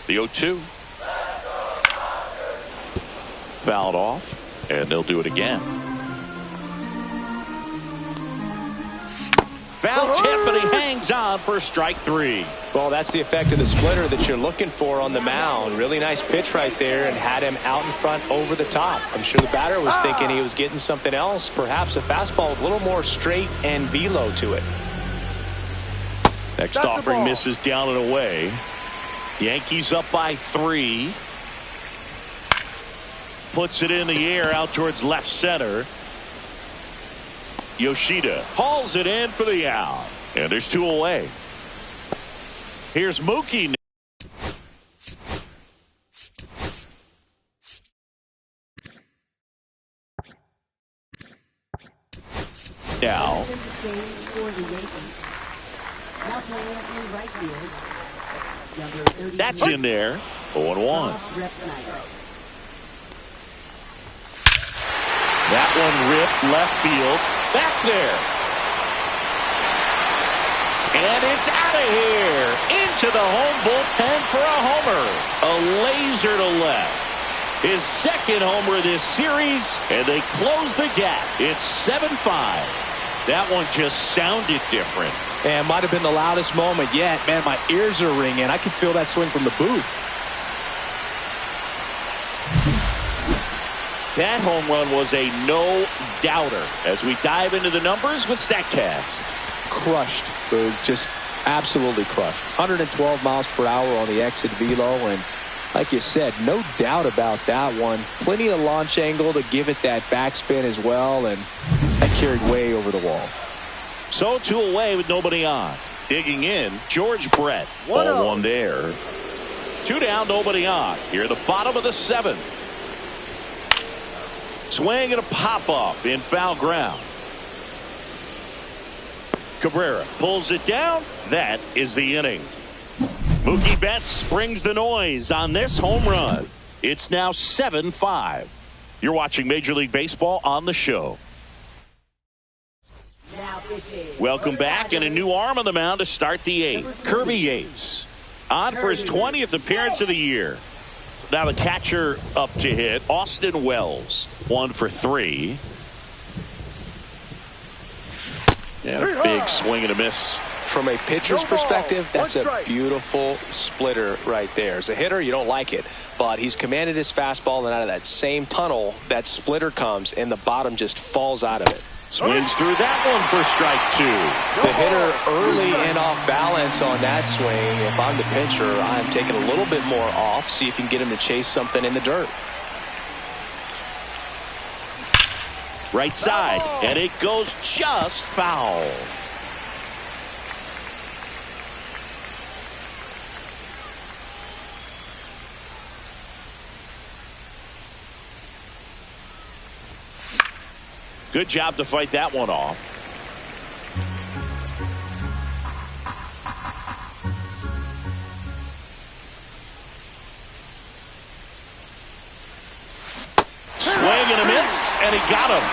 The 0-2. Fouled off, and they'll do it again. Foul tip, but he hangs on for strike 3. Well, that's the effect of the splitter that you're looking for on the mound. Really nice pitch right there and had him out in front over the top. I'm sure the batter was thinking he was getting something else, perhaps a fastball with a little more straight and velo to it. Next offering misses down and away. Yankees up by 3. Puts it in the air out towards left center. Yoshida hauls it in for the out. And there's 2 away. Here's Mookie. Now. That's in there. 0-1. That one ripped left field. Back there. And it's out of here. Into the home bullpen for a homer. A laser to left. His second homer of this series. And they close the gap. It's 7-5. That one just sounded different. And might have been the loudest moment yet. Man, my ears are ringing. I could feel that swing from the booth. That home run was a no-doubter. As we dive into the numbers with StatCast. Crushed, Boog. Just absolutely crushed. 112 miles per hour on the exit velo. And like you said, no doubt about that one. Plenty of launch angle to give it that backspin as well. And that carried way over the wall. So 2 away with nobody on. Digging in, George Brett. 1-1 there. 2 down, nobody on. Here at the bottom of the 7th. Swing and a pop-up in foul ground. Cabrera pulls it down. That is the inning. Mookie Betts brings the noise on this home run. It's now 7-5. You're watching Major League Baseball on the show. Welcome back, and a new arm on the mound to start the 8th. Kirby Yates on for his 20th appearance of the year. Now the catcher up to hit, Austin Wells, 1 for 3. And a big swing and a miss From a pitcher's perspective, that's a beautiful splitter right there. As a hitter, you don't like it, but he's commanded his fastball, and out of that same tunnel, that splitter comes, and the bottom just falls out of it. Swings through that one for strike two. The hitter early and off balance on that swing. If I'm the pitcher, I'm taking a little bit more off, see if you can get him to chase something in the dirt. Right side, and it goes just foul. Good job to fight that one off. Swing and a miss, and he got him.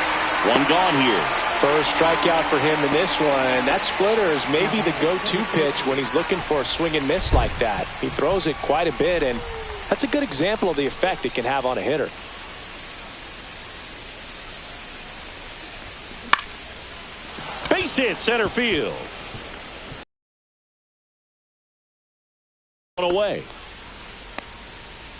One gone here. First strikeout for him in this one. That splitter is maybe the go-to pitch when he's looking for a swing and miss like that. He throws it quite a bit, and that's a good example of the effect it can have on a hitter. Base hit center field. Away.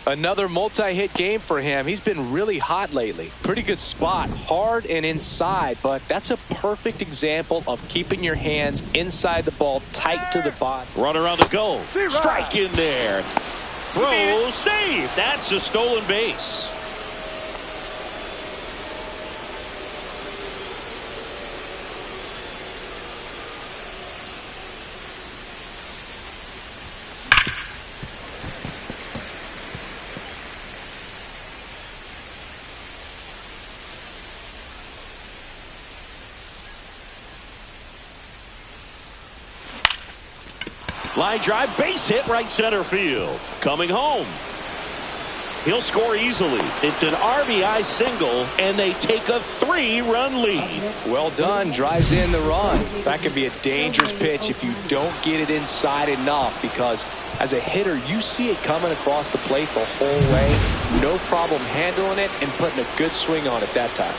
Another multi-hit game for him. He's been really hot lately. Pretty good spot, hard and inside, but that's a perfect example of keeping your hands inside the ball, tight to the body. Runner on the go. Strike in there. Throw, save. That's a stolen base. Line drive, base hit, right center field. Coming home. He'll score easily. It's an RBI single, and they take a 3-run lead. Well done. Drives in the run. That could be a dangerous pitch if you don't get it inside enough, because as a hitter, you see it coming across the plate the whole way. No problem handling it and putting a good swing on it that time.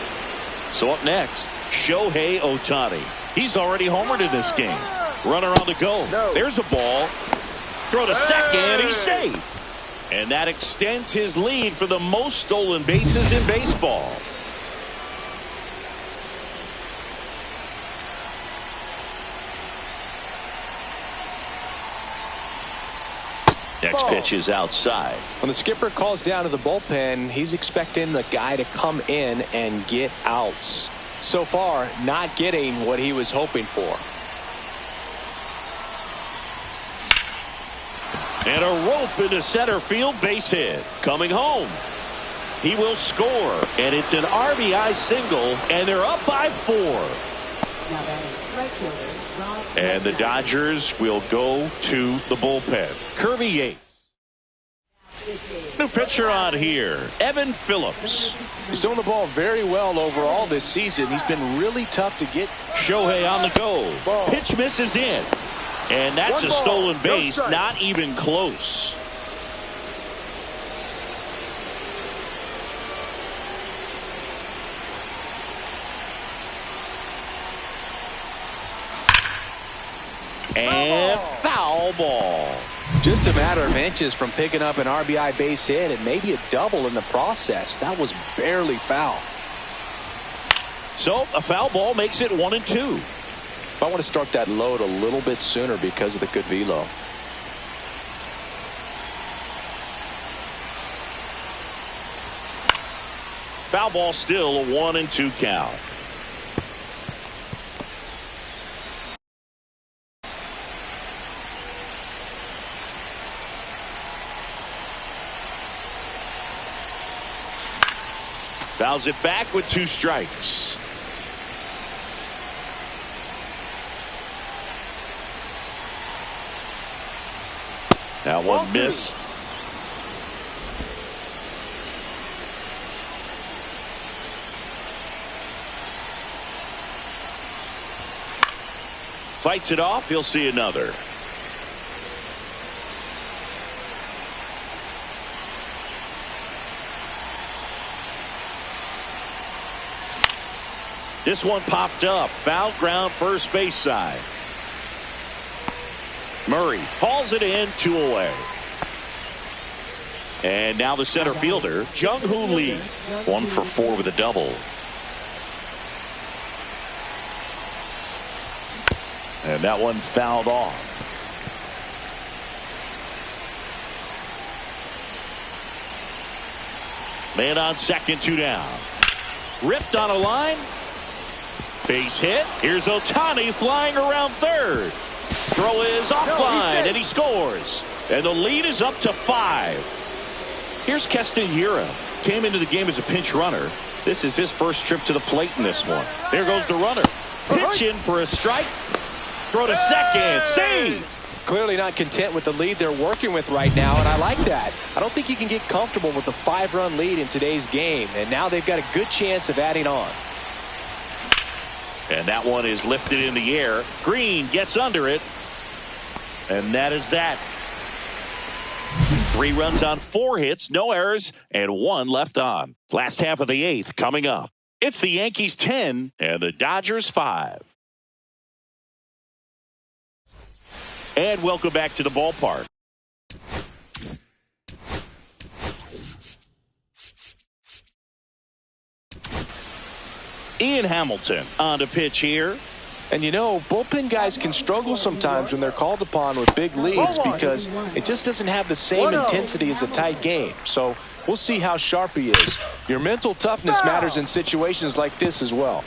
So up next, Shohei Ohtani. He's already homered in this game. Runner on the go. There's a ball. Throw to second. He's safe. And that extends his lead for the most stolen bases in baseball. Next pitch is outside. When the skipper calls down to the bullpen, he's expecting the guy to come in and get outs. So far, not getting what he was hoping for. And a rope into center field, base hit. Coming home. He will score. And it's an RBI single. And they're up by 4. And the Dodgers will go to the bullpen. Kirby Yates. New pitcher on here, Evan Phillips. He's throwing the ball very well overall this season. He's been really tough to get. Shohei on the go. Pitch misses in. And that's a stolen base, not even close. And foul ball. Just a matter of inches from picking up an RBI base hit and maybe a double in the process. That was barely foul. So a foul ball makes it 1-2. I want to start that load a little bit sooner because of the good velo. Foul ball, still a 1-2 count. Fouls it back with 2 strikes. That one missed. Fights it off. He'll see another. This one popped up. Foul ground, first base side. Murray hauls it in, 2 away. And now the center fielder, Jung-Hoo Lee. 1 for 4 with a double. And that one fouled off. Man on second, 2 down. Ripped on a line. Base hit. Here's Ohtani flying around third. Throw is offline, and he scores. And the lead is up to 5. Here's Keston Hiura. Came into the game as a pinch runner. This is his first trip to the plate in this one. There goes the runner. Pitch in for a strike. Throw to second. Save. Clearly not content with the lead they're working with right now, and I like that. I don't think you can get comfortable with a 5-run lead in today's game, and now they've got a good chance of adding on. And that one is lifted in the air. Green gets under it. And that is that. 3 runs on 4 hits, no errors, and 1 left on. Last half of the 8th coming up. It's the Yankees 10 and the Dodgers 5. And welcome back to the ballpark. Ian Hamilton on the pitch here. And you know, bullpen guys can struggle sometimes when they're called upon with big leads because it just doesn't have the same intensity as a tight game. So we'll see how sharp he is. Your mental toughness matters in situations like this as well.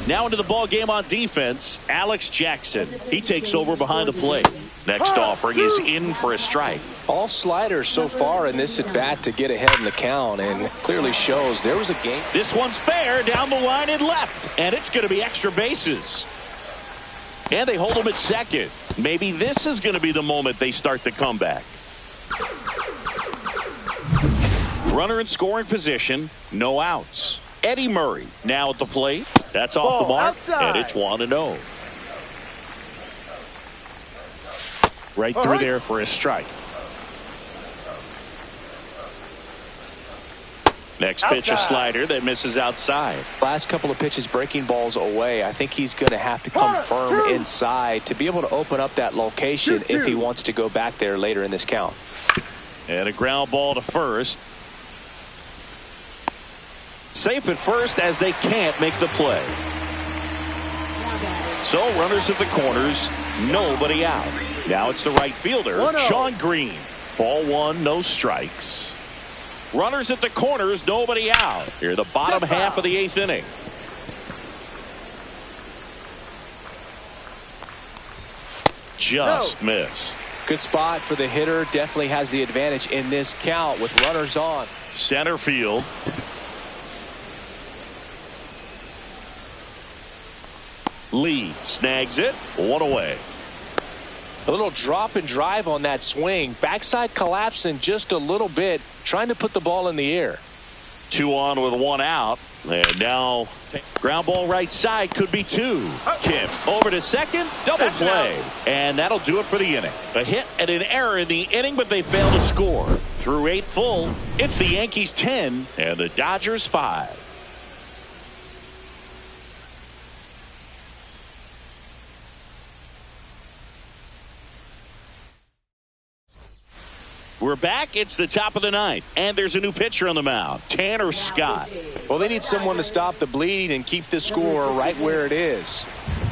Now into the ball game on defense, Alex Jackson. He takes over behind the plate. Next offering is in for a strike. All sliders so far in this at bat to get ahead in the count, and clearly shows there was a game. This one's fair down the line and left, and it's going to be extra bases. And they hold him at second. Maybe this is going to be the moment they start the comeback. Runner in scoring position, no outs. Eddie Murray now at the plate. That's off the mark, and it's 1-0. Right through there for a strike. Next pitch, a slider that misses outside. Last couple of pitches breaking balls away. I think he's going to have to come firm inside to be able to open up that location if he wants to go back there later in this count. And a ground ball to first. Safe at first as they can't make the play. So runners at the corners, nobody out. Now it's the right fielder, Sean Green. Ball 1, no strikes. Runners at the corners, nobody out. Here the bottom half of the 8th inning. Just missed. Good spot for the hitter. Definitely has the advantage in this count with runners on. Center field. Lee snags it, 1 away. A little drop and drive on that swing. Backside collapsing just a little bit, trying to put the ball in the air. 2 on with 1 out. And now ground ball right side, could be 2. Kim over to second, double play. And that'll do it for the inning. A hit and an error in the inning, but they fail to score. Through 8 full, it's the Yankees 10 and the Dodgers 5. We're back. It's the top of the 9th, and there's a new pitcher on the mound, Tanner Scott. Well, they need someone to stop the bleeding and keep the score right where it is.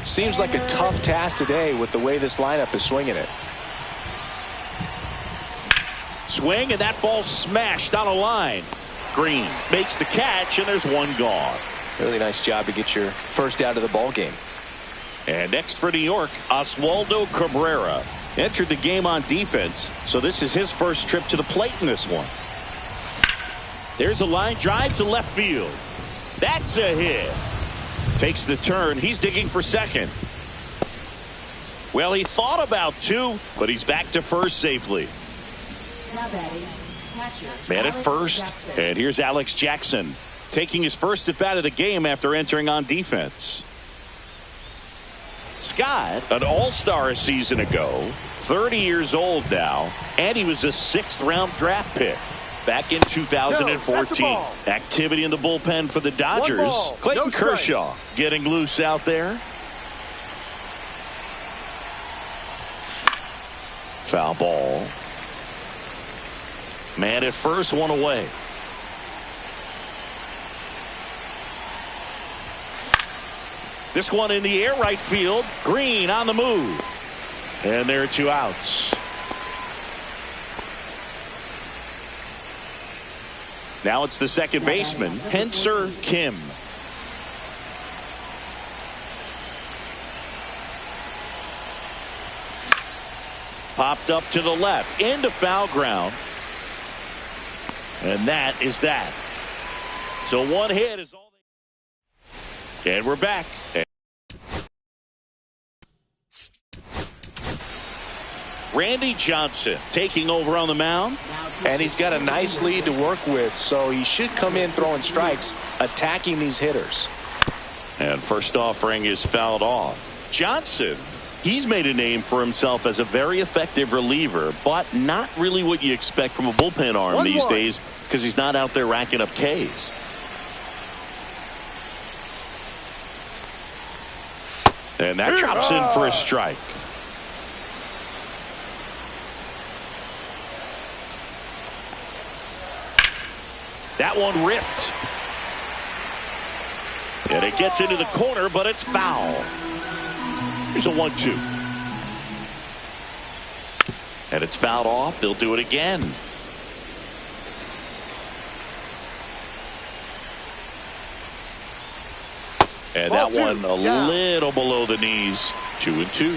Seems like a tough task today with the way this lineup is swinging it. Swing, and that ball smashed on a line. Green makes the catch, and there's 1 gone. Really nice job to get your first out of the ball game. And next for New York, Oswaldo Cabrera. Entered the game on defense, so this is his first trip to the plate in this one. There's a line drive to left field. That's a hit. Takes the turn. He's digging for second. Well, he thought about 2, but he's back to first safely. Man at first, and here's Alex Jackson taking his first at bat of the game after entering on defense. Scott, an all-star a season ago, 30 years old now, and he was a 6th-round draft pick. Back in 2014, activity in the bullpen for the Dodgers. Clayton Kershaw getting loose out there. Foul ball. Man at first, one away. This one in the air, right field. Green on the move. And there are 2 outs. Now it's the second baseman, Henser Kim. Popped up to the left, into foul ground. And that is that. So one hit is all they... And we're back. Randy Johnson taking over on the mound. And he's got a nice lead to work with, so he should come in throwing strikes, attacking these hitters. And first offering is fouled off. Johnson, he's made a name for himself as a very effective reliever, but not really what you expect from a bullpen arm these days, because he's not out there racking up Ks. And that drops in for a strike. That one ripped. And it gets into the corner, but it's foul. Here's a 1-2. And it's fouled off. They'll do it again. And that one a little below the knees. 2-2.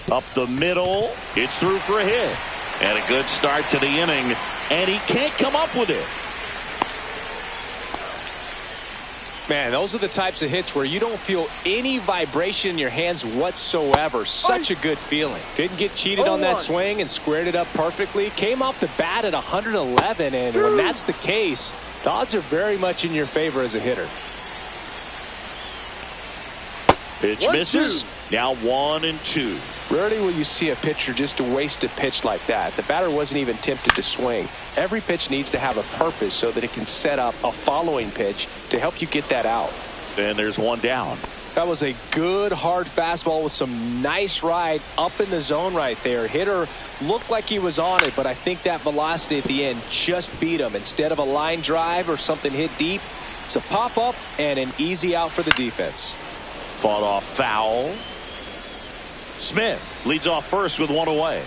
Up the middle. It's through for a hit. And a good start to the inning. And he can't come up with it. Man, those are the types of hits where you don't feel any vibration in your hands whatsoever. Such a good feeling. Didn't get cheated on that swing and squared it up perfectly. Came off the bat at 111, and when that's the case, the odds are very much in your favor as a hitter. Pitch misses. Now 1-2. Rarely will you see a pitcher just to waste a pitch like that. The batter wasn't even tempted to swing. Every pitch needs to have a purpose so that it can set up a following pitch to help you get that out. And there's one down. That was a good hard fastball with some nice ride up in the zone right there. Hitter looked like he was on it, but I think that velocity at the end just beat him. Instead of a line drive or something hit deep, it's a pop up and an easy out for the defense. Fought off foul. Smith leads off first with one away.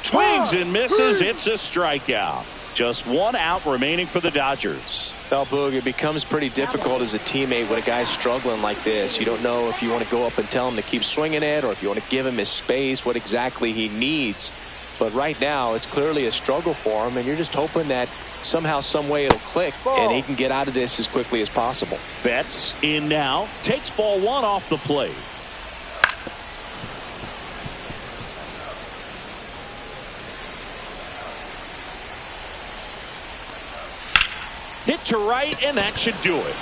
Swings and misses. It's a strikeout. Just one out remaining for the Dodgers. Well, Boog, it becomes pretty difficult as a teammate when a guy's struggling like this. You don't know if you want to go up and tell him to keep swinging it or if you want to give him his space, what exactly he needs. But right now, it's clearly a struggle for him, and you're just hoping that somehow, some way it'll click and he can get out of this as quickly as possible. Betts in now. Takes ball 1 off the plate. Hit to right, and that should do it.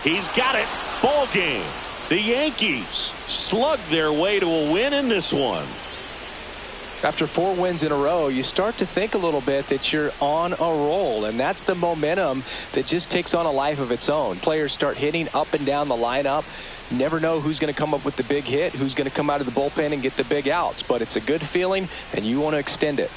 He's got it. Ball game. The Yankees slugged their way to a win in this one. After 4 wins in a row, you start to think a little bit that you're on a roll, and that's the momentum that just takes on a life of its own. Players start hitting up and down the lineup. Never know who's going to come up with the big hit, who's going to come out of the bullpen and get the big outs, but it's a good feeling, and you want to extend it.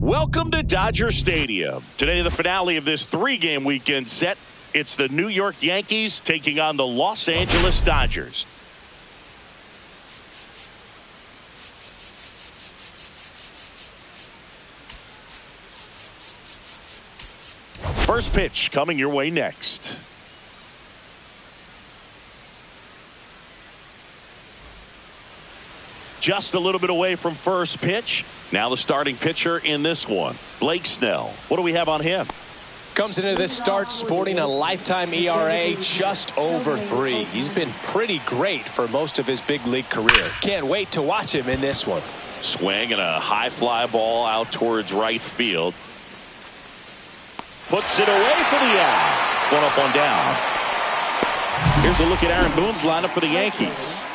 Welcome to Dodger Stadium. Today, the finale of this three-game weekend set. It's the New York Yankees taking on the Los Angeles Dodgers. First pitch coming your way next. Just a little bit away from first pitch. Now the starting pitcher in this one, Blake Snell. What do we have on him? Comes into this start sporting a lifetime ERA just over 3. He's been pretty great for most of his big league career. Can't wait to watch him in this one. Swing and a high fly ball out towards right field. Puts it away for the out. One up, one down. Here's a look at Aaron Boone's lineup for the Yankees.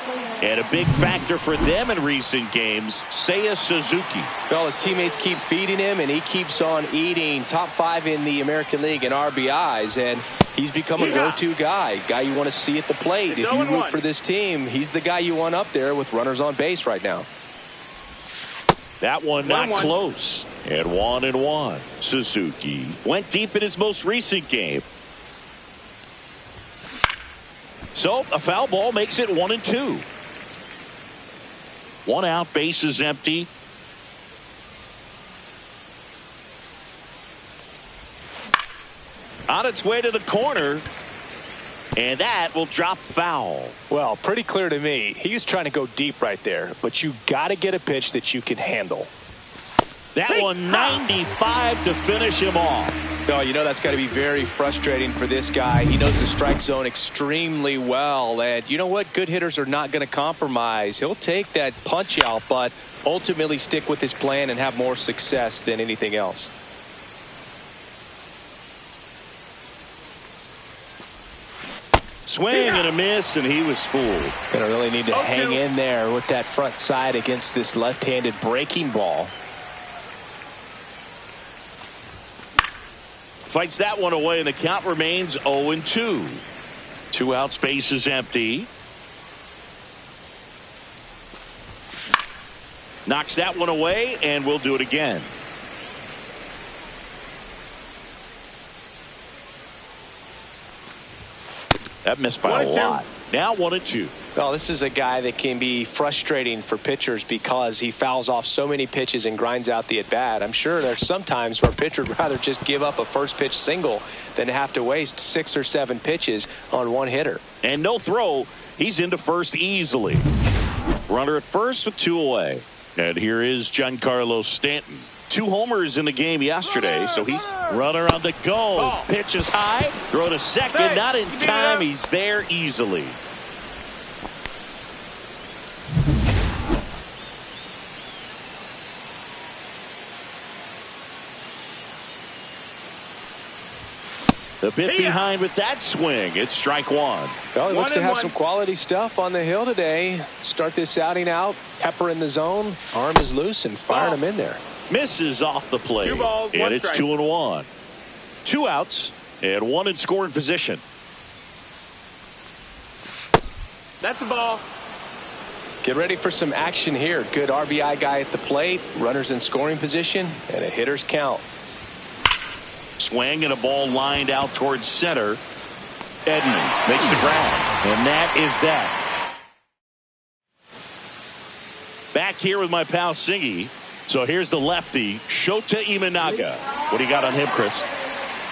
And a big factor for them in recent games, Seiya Suzuki. Well, his teammates keep feeding him, and he keeps on eating. Top 5 in the American League in RBIs, and he's become a go-to guy you want to see at the plate. If you root for this team, he's the guy you want up there with runners on base right now. That one not close. And 1-1. Suzuki went deep in his most recent game. So a foul ball makes it 1-2. 1 out, base is empty. On its way to the corner. And that will drop foul. Well, pretty clear to me. He was trying to go deep right there, but you got to get a pitch that you can handle. That one 95 to finish him off. Oh, you know that's got to be very frustrating for this guy. He knows the strike zone extremely well. And you know what? Good hitters are not going to compromise. He'll take that punch out, but ultimately stick with his plan and have more success than anything else. Swing and a miss, and he was fooled. Gonna really need to hang in there with that front side against this left-handed breaking ball. Fights that one away, and the count remains 0-2. 2 outs, base is empty. Knocks that one away, and we'll do it again. That missed by a lot. Now 1-2. Well, this is a guy that can be frustrating for pitchers because he fouls off so many pitches and grinds out the at-bat. I'm sure there's some times where a pitcher would rather just give up a first pitch single than have to waste 6 or 7 pitches on one hitter. And no throw. He's into first easily. Runner at first with 2 away. And here is Giancarlo Stanton. 2 homers in the game yesterday, so he's runner on the go. Ball. Pitch is high. Throw to second. Hey, Not in you beat it time. up. He's there easily. A bit behind with that swing. It's strike 1. Well, he looks to 1-1. have some quality stuff on the hill today. Start this outing out. Pepper in the zone. Arm is loose and firing him in there. Misses off the plate. 2 balls, and 1 it's strike. 2-1. 2 outs and 1 in scoring position. That's a ball. Get ready for some action here. Good RBI guy at the plate. Runners in scoring position and a hitter's count. Swing and a ball lined out towards center. Edman makes the grab. And that is that. Back here with my pal Singy. So here's the lefty, Shota Imanaga. What do you got on him, Chris?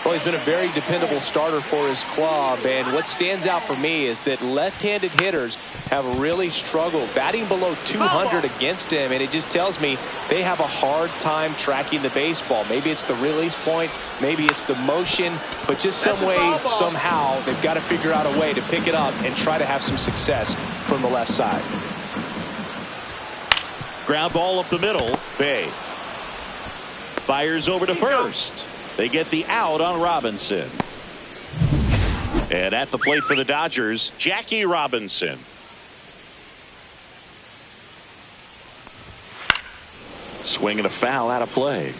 Well, he's been a very dependable starter for his club, and what stands out for me is that left-handed hitters have really struggled batting below 200 against him, and it just tells me they have a hard time tracking the baseball. Maybe it's the release point, maybe it's the motion, but just some way, somehow, they've got to figure out a way to pick it up and try to have some success from the left side. Ground ball up the middle. Bay fires over to first. They get the out on Robinson. And at the plate for the Dodgers, Jackie Robinson. Swing and a foul out of play.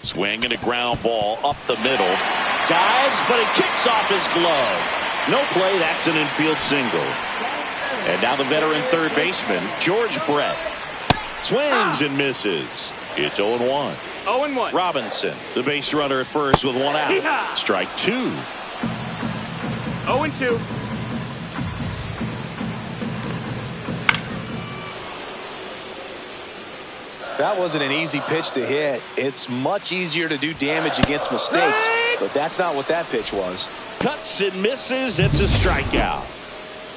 Swing and a ground ball up the middle. Dives, but it kicks off his glove. No play. That's an infield single. And now the veteran third baseman, George Brett. Swings and misses. It's 0-1. 0-1. Robinson, the base runner at first with 1 out. Strike 2. 0-2. That wasn't an easy pitch to hit. It's much easier to do damage against mistakes, but that's not what that pitch was. Cuts and misses. It's a strikeout.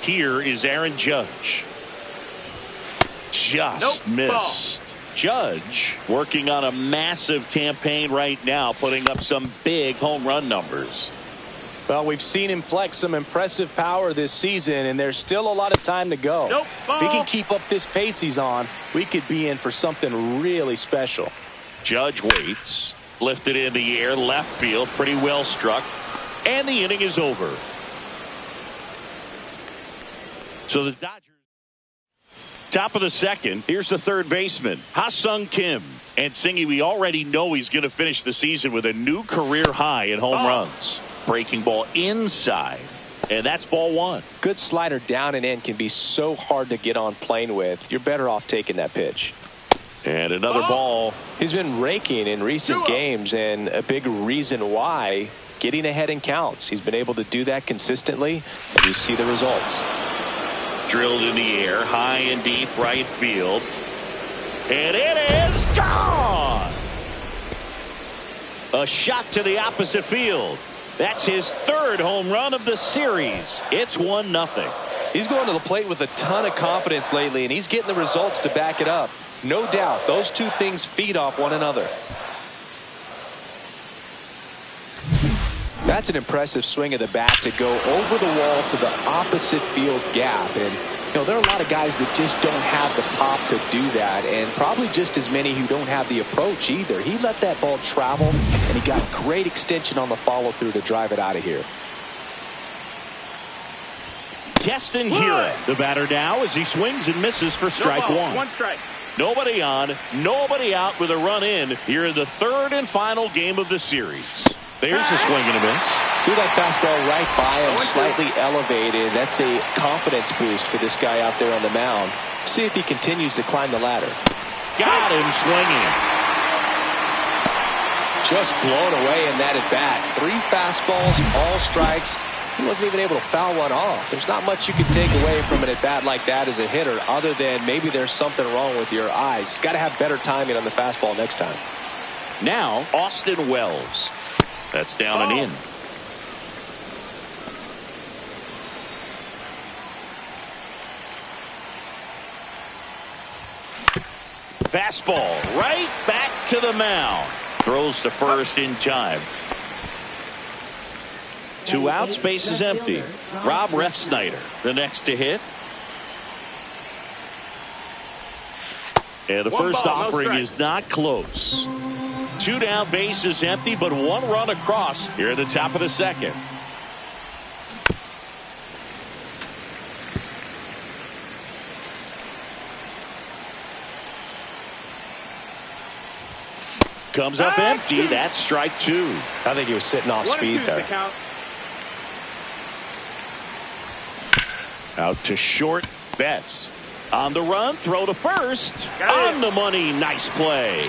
Here is Aaron Judge. Just missed. Judge working on a massive campaign right now, putting up some big home run numbers. Well, we've seen him flex some impressive power this season, and there's still a lot of time to go. If he can keep up this pace he's on, we could be in for something really special. Judge waits. Lifted in the air, left field, pretty well struck. And the inning is over. So the Dodgers. Top of the second. Here's the third baseman, Ha-Sung Kim. And Singy, we already know he's going to finish the season with a new career high in home runs. Breaking ball inside. And that's ball 1. Good slider down and in can be so hard to get on plane with. You're better off taking that pitch. And another ball. He's been raking in recent games, and a big reason why, getting ahead in counts. He's been able to do that consistently, and you see the results. Drilled in the air, high and deep right field. And it is gone! A shot to the opposite field. That's his third home run of the series. It's 1-0. He's going to the plate with a ton of confidence lately, and he's getting the results to back it up. No doubt, those two things feed off one another. That's an impressive swing of the bat to go over the wall to the opposite field gap. And, you know, there are a lot of guys that just don't have the pop to do that, and probably just as many who don't have the approach either. He let that ball travel, and he got great extension on the follow-through to drive it out of here. Keston Hiura, the batter now, as he swings and misses for strike 1. 1 strike. Nobody on, nobody out with a run in here in the third and final game of the series. There's a swing and a miss. Threw that fastball right by him, slightly elevated. That's a confidence boost for this guy out there on the mound. See if he continues to climb the ladder. Got him swinging. Just blown away in that at bat. 3 fastballs, all strikes. He wasn't even able to foul one off. There's not much you can take away from an at bat like that as a hitter, other than maybe there's something wrong with your eyes. Got to have better timing on the fastball next time. Now Austin Wells. That's down and in. Fastball right back to the mound. Throws to first in time. 2 outs, base is empty. Rob Refsnyder, the next to hit. And the first offering is not close. 2 down, base is empty, but 1 run across here at the top of the second. Comes up empty. That's strike 2. I think he was sitting off speed there. Out to short. Betts on the run. Throw to first. On the money. Nice play.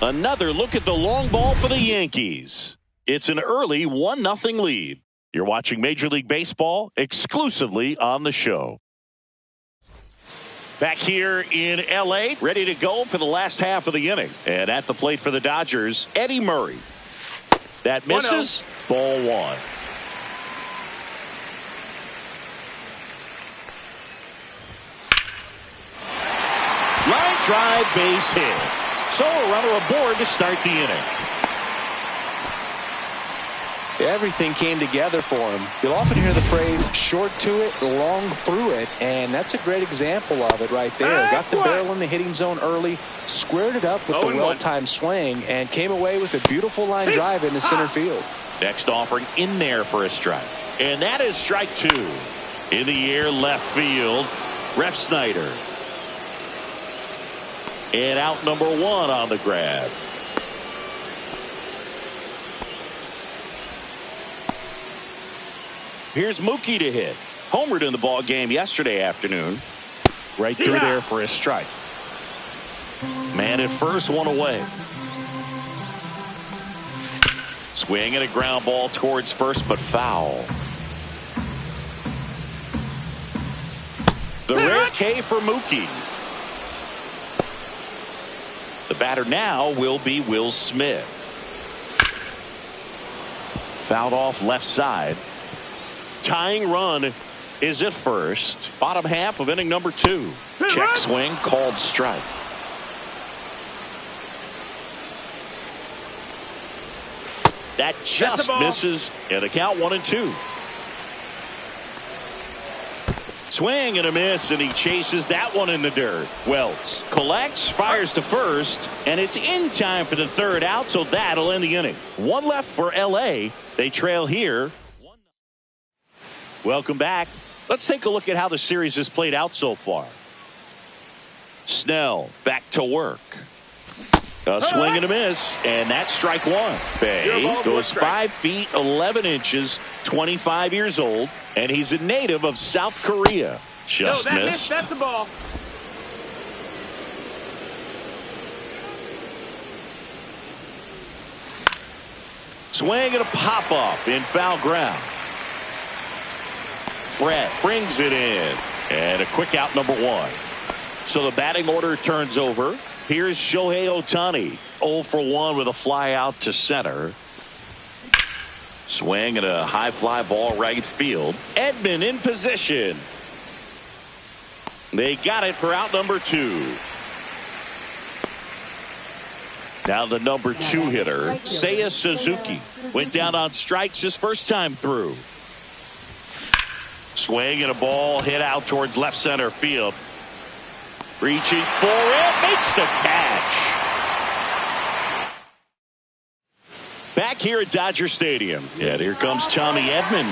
Another look at the long ball for the Yankees. It's an early 1-0 lead. You're watching Major League Baseball exclusively on the show. Back here in L.A., ready to go for the last half of the inning. And at the plate for the Dodgers, Eddie Murray. That misses. Ball 1. Line drive, base hit. So a runner aboard to start the inning. Everything came together for him. You'll often hear the phrase short to it, long through it, and that's a great example of it right there. Got the barrel in the hitting zone early, squared it up with the well-timed swing, and came away with a beautiful line drive into center field. Next offering in there for a strike. And that is strike 2. In the air, left field, Refsnyder. And out number 1 on the grab. Here's Mookie to hit. Homered in the ball game yesterday afternoon. Right through there for a strike. Man at first, 1 away. Swing and a ground ball towards first, but foul. The rare K for Mookie. The batter now will be Will Smith. Fouled off left side. Tying run is at first. Bottom half of inning number 2. Check swing, called strike. That just misses, and the count 1-2. Swing and a miss, and he chases that one in the dirt. Wells collects, fires to first, and it's in time for the 3rd out, so that'll end the inning. 1 left for L.A. They trail here. Welcome back. Let's take a look at how the series has played out so far. Snell back to work. A swing and a miss, and that's strike 1. Bay goes 5 feet 11 inches, 25 years old, and he's a native of South Korea. Just missed. That's the ball. Swing and a pop up in foul ground. Brett brings it in, and a quick out number 1. So the batting order turns over. Here's Shohei Ohtani, 0 for 1 with a fly out to center. Swing and a high fly ball right field. Edman in position. They got it for out number 2. Now the number 2 hitter, Seiya Suzuki, went down on strikes his first time through. Swing and a ball hit out towards left center field. Reaching for it, makes the catch. Back here at Dodger Stadium. And here comes Tommy Edman.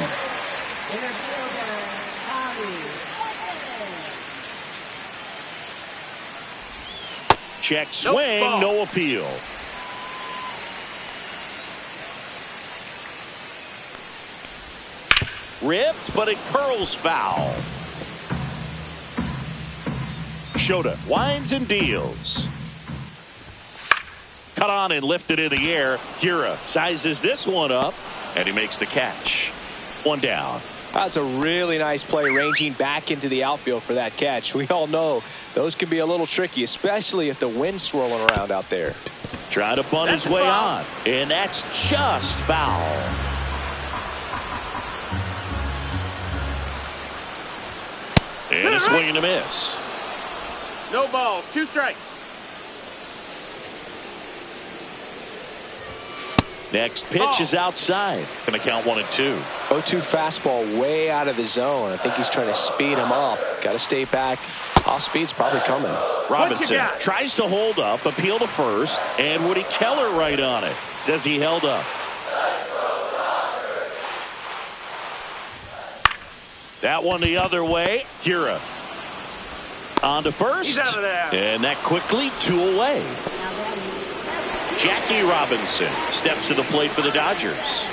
Check swing, no appeal. Ripped, but it curls foul. Shota winds and deals. Cut on and lifted in the air. Hira sizes this one up, and he makes the catch. 1 down. That's a really nice play, ranging back into the outfield for that catch. We all know those can be a little tricky, especially if the wind's swirling around out there. Trying to bunt his way on, and that's just foul. And a swing and a miss. No balls. 2 strikes. Next pitch is outside. Going to count 1-2. 0-2 fastball way out of the zone. I think he's trying to speed him up. Got to stay back. Off speed's probably coming. Robinson tries to hold up, appeal to first, and Woody Keller right on it. Says he held up. That one the other way. Kira on to first. He's out of there. And that quickly 2 away. Jackie Robinson steps to the plate for the Dodgers.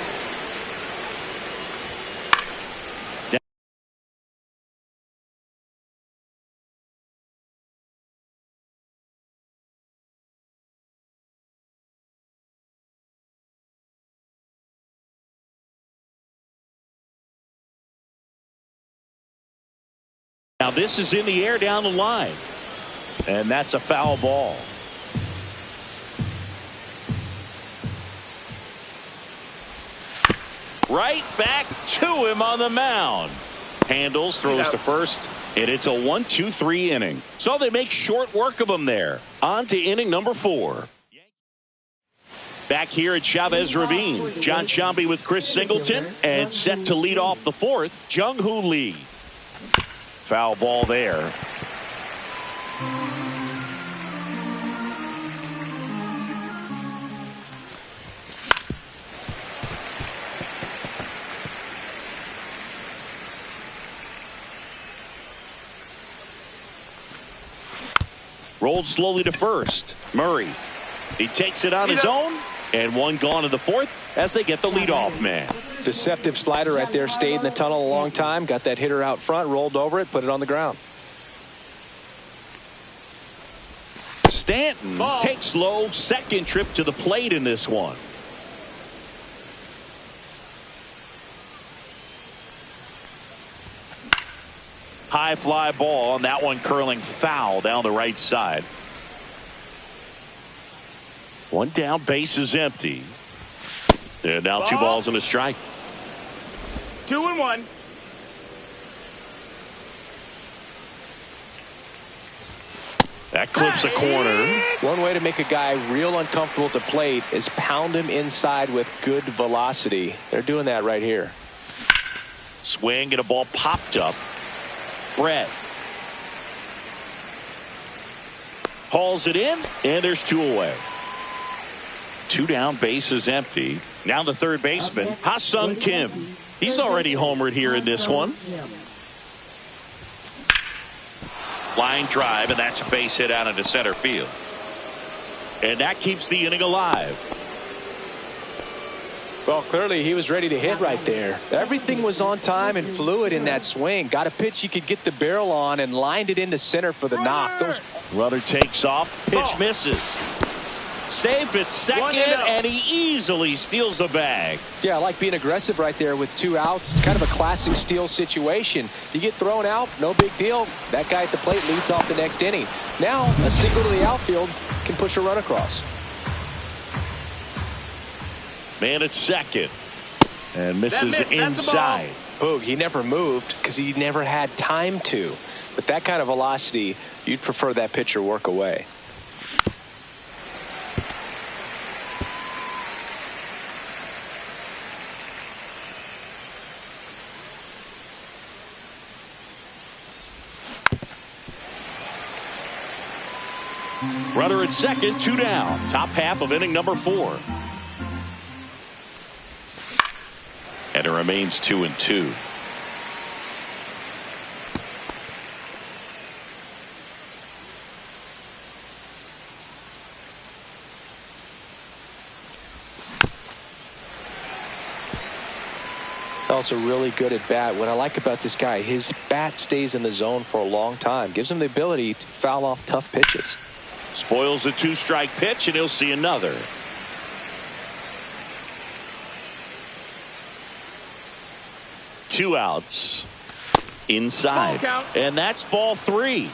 Now this is in the air down the line. And that's a foul ball. Right back to him on the mound. Handles, throws to first, and it's a 1-2-3 inning. So they make short work of him there. On to inning number 4. Back here at Chavez Ravine, John Sciambi with Chris Singleton, and set to lead off the 4th, Jung-Hoo Lee. Foul ball there. Rolled slowly to first. Murray. He takes it on his own, and one gone in the 4th as they get the leadoff man. Deceptive slider right there. Stayed in the tunnel a long time. Got that hitter out front. Rolled over it. Put it on the ground. Stanton takes low. Second trip to the plate in this one. High fly ball, and that one curling foul down the right side. One down, base is empty. And now 2 balls and a strike. 2-1. That clips a corner. One way to make a guy real uncomfortable at the plate is pound him inside with good velocity. They're doing that right here. Swing and a ball popped up. Brett hauls it in, and there's 2 away. 2 down, base is empty. Now the third baseman, Ha-Sung Kim. He's already homered here in this one. Line drive, and that's a base hit out into center field. And that keeps the inning alive. Well, clearly he was ready to hit right there. Everything was on time and fluid in that swing. Got a pitch he could get the barrel on and lined it into center for the knock. Runner takes off. Pitch misses. Safe at second, and he easily steals the bag. Yeah, I like being aggressive right there with 2 outs. It's kind of a classic steal situation. You get thrown out, no big deal. That guy at the plate leads off the next inning. Now, a single to the outfield can push a run across. Man at second. And misses inside. Boog, he never moved because he never had time to. With that kind of velocity, you'd prefer that pitcher work away. Runner at second, 2 down. Top half of inning number 4. And it remains 2-2. Also really good at bat. What I like about this guy, his bat stays in the zone for a long time. Gives him the ability to foul off tough pitches. Spoils the 2-strike pitch, and he'll see another. Two outs inside, and that's ball 3.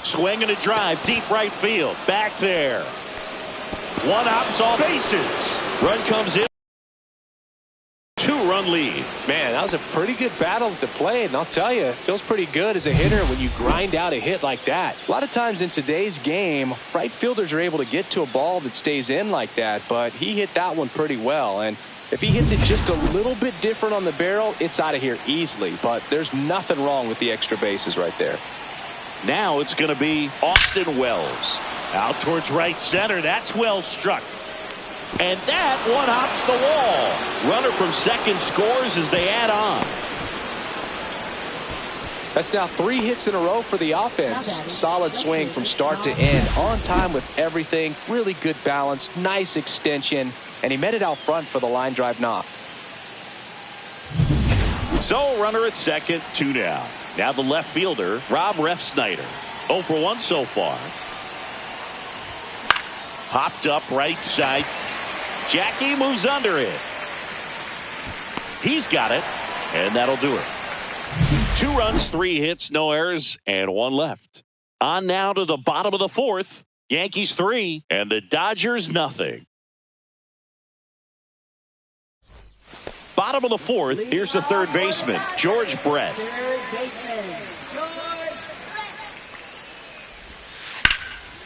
Swing and a drive, deep right field, back there. 1 out, all bases. Run comes in. 2 runs. 2-run lead. Man, that was a pretty good battle at the plate, and I'll tell you, it feels pretty good as a hitter when you grind out a hit like that. A lot of times in today's game, right fielders are able to get to a ball that stays in like that, but he hit that one pretty well. And if he hits it just a little bit different on the barrel, it's out of here easily. But there's nothing wrong with the extra bases right there. Now it's going to be Austin Wells. Out towards right center. That's well struck. And that one hops the wall. Runner from second scores as they add on. That's now 3 hits in a row for the offense. Solid swing from start to end. On time with everything. Really good balance. Nice extension. And he met it out front for the line drive knock. So runner at second, 2 down. Now the left fielder, Rob Refsnyder. 0 for 1 so far. Hopped up right side. Jackie moves under it. He's got it, and that'll do it. 2 runs, 3 hits, no errors, and 1 left. On now to the bottom of the 4th. Yankees 3, and the Dodgers nothing. Bottom of the 4th, here's the third baseman, George Brett.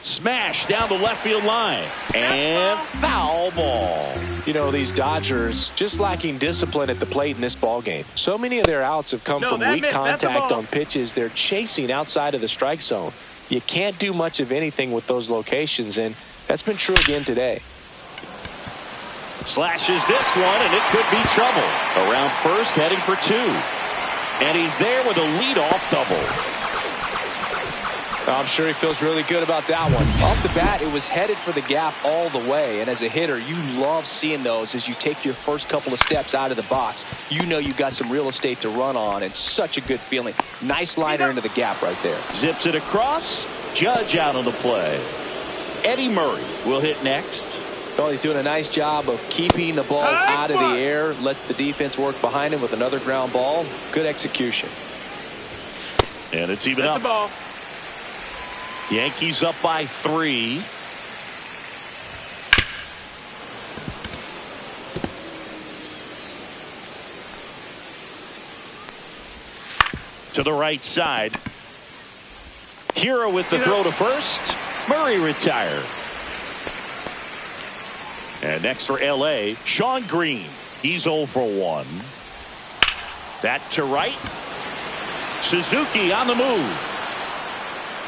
Smash down the left field line. And foul ball. You know, these Dodgers just lacking discipline at the plate in this ball game. So many of their outs have come from weak contact on pitches they're chasing outside of the strike zone. You can't do much of anything with those locations, and that's been true again today. Slashes this one, and it could be trouble. Around first, heading for 2. And he's there with a leadoff double. I'm sure he feels really good about that one. Off the bat, it was headed for the gap all the way. And as a hitter, you love seeing those as you take your first couple of steps out of the box. You know you've got some real estate to run on, and such a good feeling. Nice liner into the gap right there. Zips it across. Judge out on the play. Eddie Murray will hit next. Well, he's doing a nice job of keeping the ball out of the air. Lets the defense work behind him with another ground ball. Good execution. And it's even up. Ball. Yankees up by 3. To the right side. Hero with the throw to first. Murray retired. And next for LA, Sean Green. He's 0 for 1. That to right. Suzuki on the move.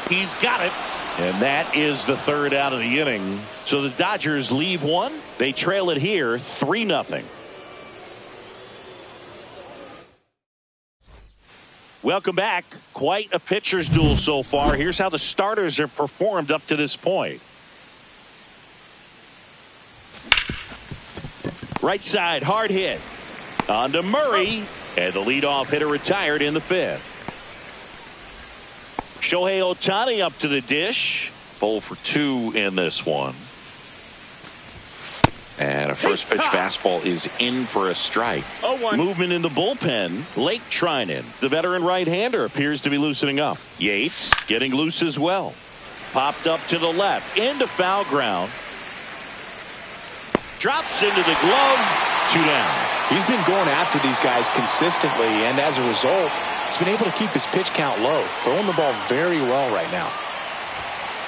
He's got it. And that is the third out of the inning. So the Dodgers leave 1. They trail it here 3-0. Welcome back. Quite a pitcher's duel so far. Here's how the starters have performed up to this point. Right side, hard hit. On to Murray. And the leadoff hitter retired in the 5th. Shohei Ohtani up to the dish. 0 for 2 in this one. And a first pitch fastball is in for a strike. Movement in the bullpen. Lake Trinan, the veteran right-hander, appears to be loosening up. Yates getting loose as well. Popped up to the left. Into foul ground. Drops into the glove. 2 down. He's been going after these guys consistently, and as a result, he's been able to keep his pitch count low. Throwing the ball very well right now.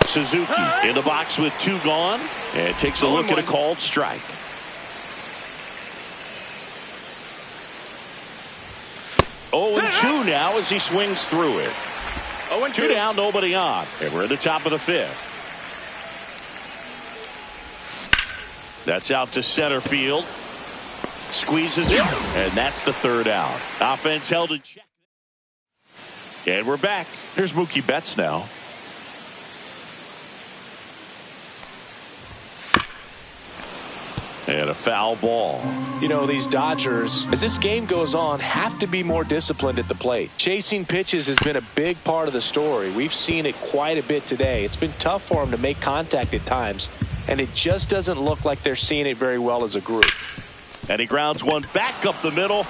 Suzuki in the box with 2 gone. And takes a look at a called strike. Oh, and 2 now as he swings through it. 2 down, nobody on. And we're at the top of the 5th. That's out to center field. Squeezes it. And that's the 3rd out. Offense held in check. And we're back. Here's Mookie Betts now. And a foul ball. You know, these Dodgers, as this game goes on, have to be more disciplined at the plate. Chasing pitches has been a big part of the story. We've seen it quite a bit today. It's been tough for them to make contact at times, and it just doesn't look like they're seeing it very well as a group. And he grounds one back up the middle,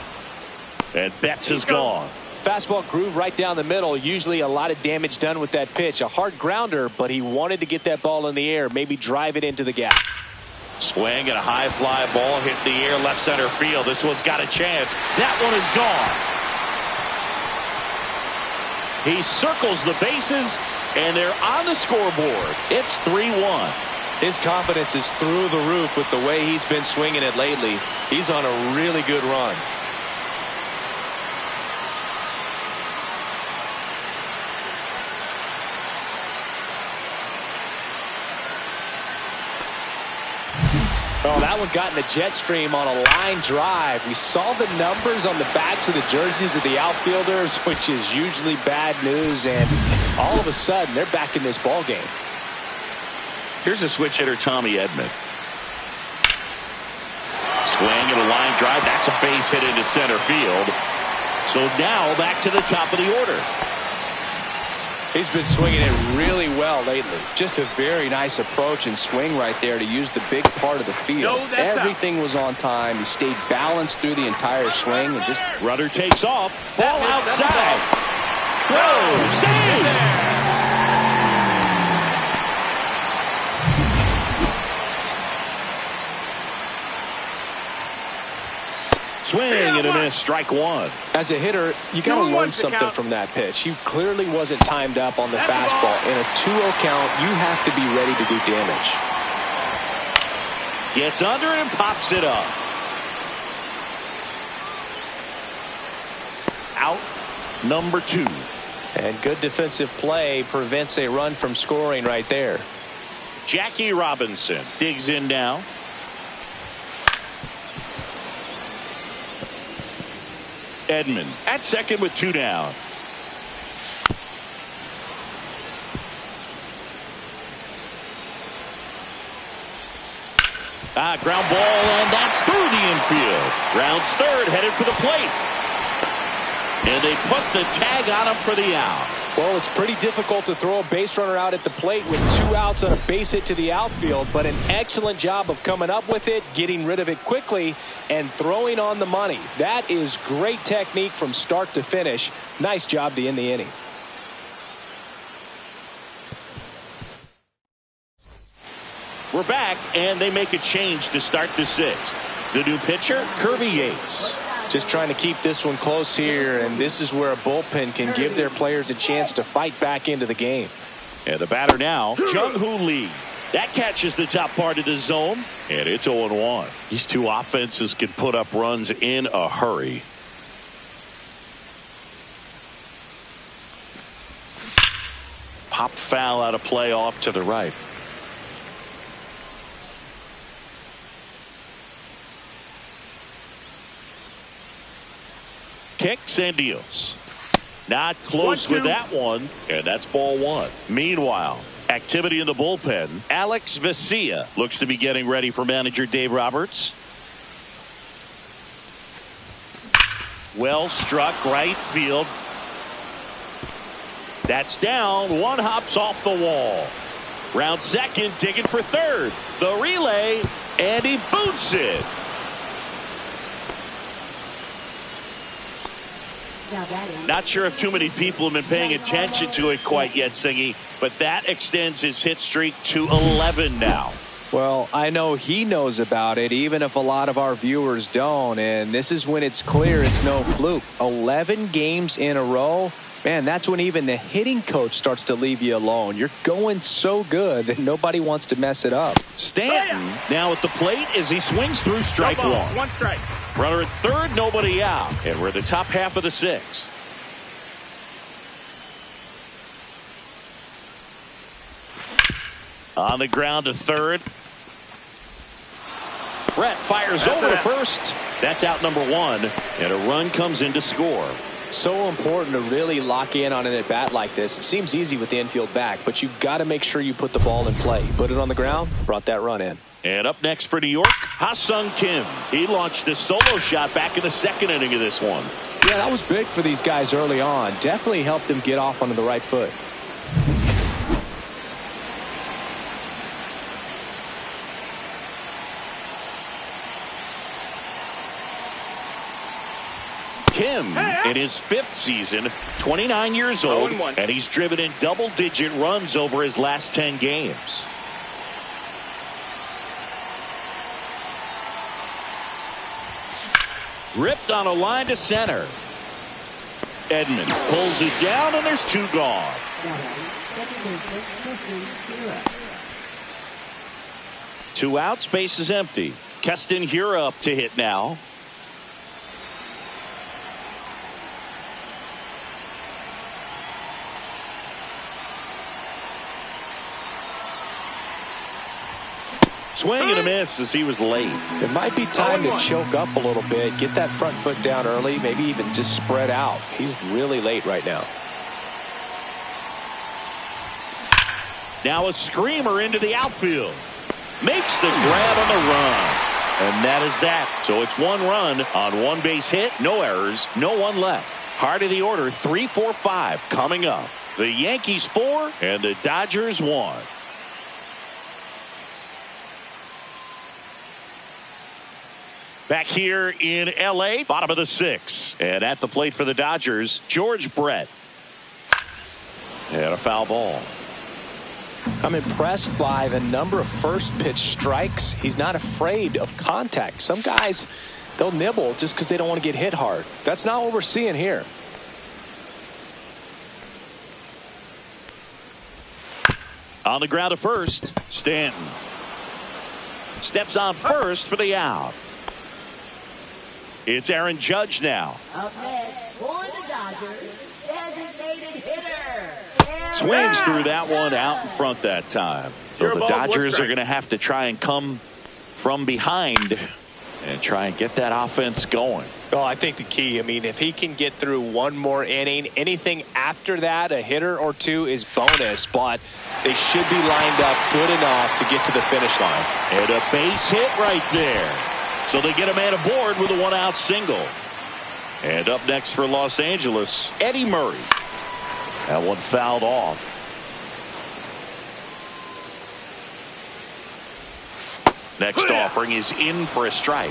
and Betts is gone. Fastball groove right down the middle. Usually a lot of damage done with that pitch. A hard grounder, but he wanted to get that ball in the air, maybe drive it into the gap. Swing and a high fly ball hit the air left center field. This one's got a chance. That one is gone. He circles the bases, and they're on the scoreboard. It's 3-1. His confidence is through the roof with the way he's been swinging it lately. He's on a really good run. Oh, that one got in the jet stream on a line drive. We saw the numbers on the backs of the jerseys of the outfielders, which is usually bad news, and all of a sudden they're back in this ball game. Here's a switch hitter, Tommy Edman. Swing and a line drive. That's a base hit into center field. So now back to the top of the order. He's been swinging it really well lately. Just a very nice approach and swing right there to use the big part of the field. Everything was on time. He stayed balanced through the entire swing and just... Runner takes off. Ball outside. Throw. Save. Swing and a miss. Strike one. As a hitter, you got to learn something from that pitch. He clearly wasn't timed up on the fastball. In a 2-0 count, you have to be ready to do damage. Gets under it and pops it up. Out number 2. And good defensive play prevents a run from scoring right there. Jackie Robinson digs in now. Edman at second with 2 down. Ground ball, and that's through the infield. Rounds third, headed for the plate. And they put the tag on him for the out. Well, it's pretty difficult to throw a base runner out at the plate with 2 outs on a base hit to the outfield, but an excellent job of coming up with it, getting rid of it quickly, and throwing on the money. That is great technique from start to finish. Nice job to end the inning. We're back, and they make a change to start the 6th. The new pitcher, Kirby Yates. Just trying to keep this one close here, and this is where a bullpen can give their players a chance to fight back into the game. And the batter now, Jung-Hoo Lee. That catches the top part of the zone, and it's 0-1. These two offenses can put up runs in a hurry. Pop foul out of play off to the right. Kicks and deals. Not close with that one, and that's ball 1. Meanwhile, activity in the bullpen. Alex Vesia looks to be getting ready for manager Dave Roberts. Well struck right field. That's down. One hops off the wall. Round second, digging for third. The relay, and he boots it. Not sure if too many people have been paying attention to it quite yet, Singy, but that extends his hit streak to 11 now. Well, I know he knows about it, even if a lot of our viewers don't, and this is when it's clear it's no fluke. 11 games in a row. Man, that's when even the hitting coach starts to leave you alone. You're going so good that nobody wants to mess it up. Stanton now at the plate as he swings through strike one. 1 strike. Runner at third, nobody out. And we're at the top half of the 6th. On the ground to third. Brett fires over to first. That's out number 1. And a run comes in to score. So important to really lock in on an at-bat like this. It seems easy with the infield back, but you've got to make sure you put the ball in play. Put it on the ground, brought that run in. And up next for New York, Ha-Sung Kim. He launched a solo shot back in the 2nd inning of this one. Yeah, that was big for these guys early on. Definitely helped them get off onto the right foot. Kim in his 5th season, 29 years old, and he's driven in double-digit runs over his last 10 games. Ripped on a line to center. Edman pulls it down, and there's two gone. Two outs, base is empty. Keston here up to hit now. Swing and a miss as he was late. It might be time to choke up a little bit, get that front foot down early, maybe even just spread out. He's really late right now. Now a screamer into the outfield. Makes the grab on the run. And that is that. So it's one run on one base hit, no errors, no one left. Heart of the order, 3, 4, 5 coming up. The Yankees 4 and the Dodgers 1. Back here in L.A., bottom of the 6th. And at the plate for the Dodgers, George Brett. And a foul ball. I'm impressed by the number of first pitch strikes. He's not afraid of contact. Some guys, they'll nibble just because they don't want to get hit hard. That's not what we're seeing here. On the ground to first, Stanton. Steps on first for the out. It's Aaron Judge now. Up next for the Dodgers, designated hitter. Swings through that one out in front that time. So the Dodgers are going to have to try and come from behind and try and get that offense going. Well, I think the key, I mean, if he can get through one more inning, anything after that, a hitter or two is bonus, but they should be lined up good enough to get to the finish line. And a base hit right there. So they get a man aboard with a one-out single. And up next for Los Angeles, Eddie Murray. That one fouled off. Next offering is in for a strike.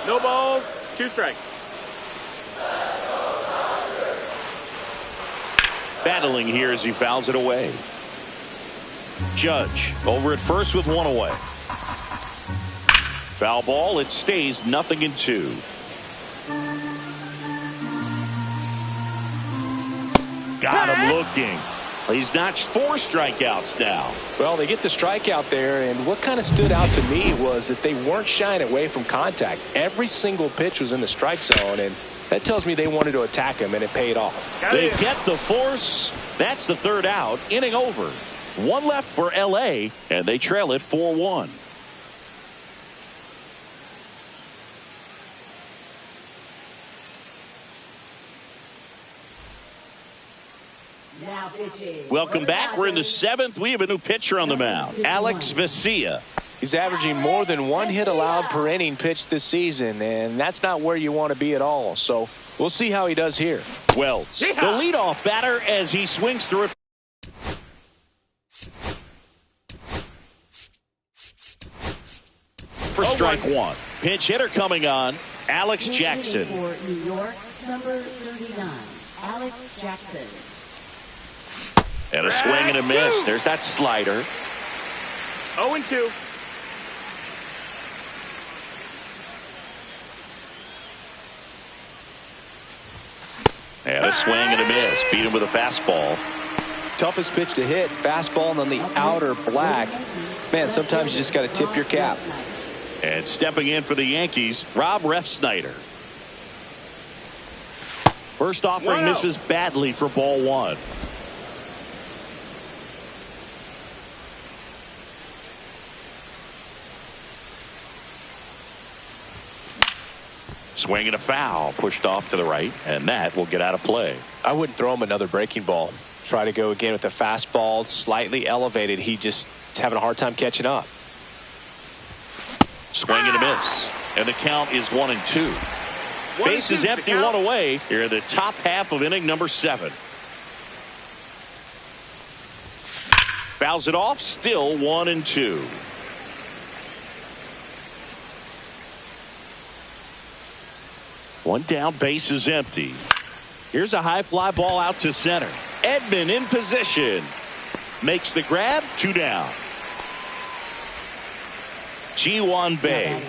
No balls, 2 strikes. Battling here as he fouls it away. Judge over at first with one away. Foul ball. It stays 0-2. Got him looking. He's notched 4 strikeouts now. Well, they get the strikeout there, and what kind of stood out to me was that they weren't shying away from contact. Every single pitch was in the strike zone, and that tells me they wanted to attack him, and it paid off. They get the force. That's the 3rd out. Inning over. 1 left for L.A., and they trail it 4-1. Welcome back. We're in the 7th. We have a new pitcher on the mound, Alex Vesia. He's averaging more than 1 hit allowed per inning pitched this season, and that's not where you want to be at all. So we'll see how he does here. Wells, the leadoff batter as he swings through it. For strike 1. Pinch hitter coming on, Alex Jackson. For New York, number 39, Alex Jackson. And a swing and a miss. There's that slider. 0-2. And a swing and a miss. Beat him with a fastball. Toughest pitch to hit, fastball on the outer black. Man, sometimes you just got to tip your cap. And stepping in for the Yankees, Rob Refsnyder. First offering misses badly for ball 1. Swing and a foul, pushed off to the right, and that will get out of play. I wouldn't throw him another breaking ball. Try to go again with the fastball, slightly elevated. He just is having a hard time catching up. Swing and a miss, and the count is 1-2. Base is empty, 1 away. Here in the top half of inning number 7. Fouls it off, still 1-2. One down, base is empty. Here's a high fly ball out to center. Edman in position. Makes the grab, 2 down. Ji-Hwan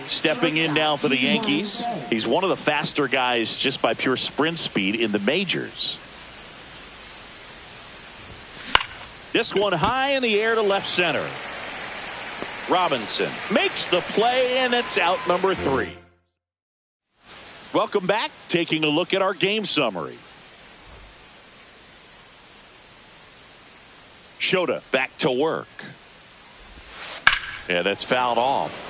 stepping in now for the Yankees. He's one of the faster guys just by pure sprint speed in the majors. This one high in the air to left center. Robinson makes the play, and it's out number 3. Welcome back. Taking a look at our game summary. Shota back to work. And that's fouled off.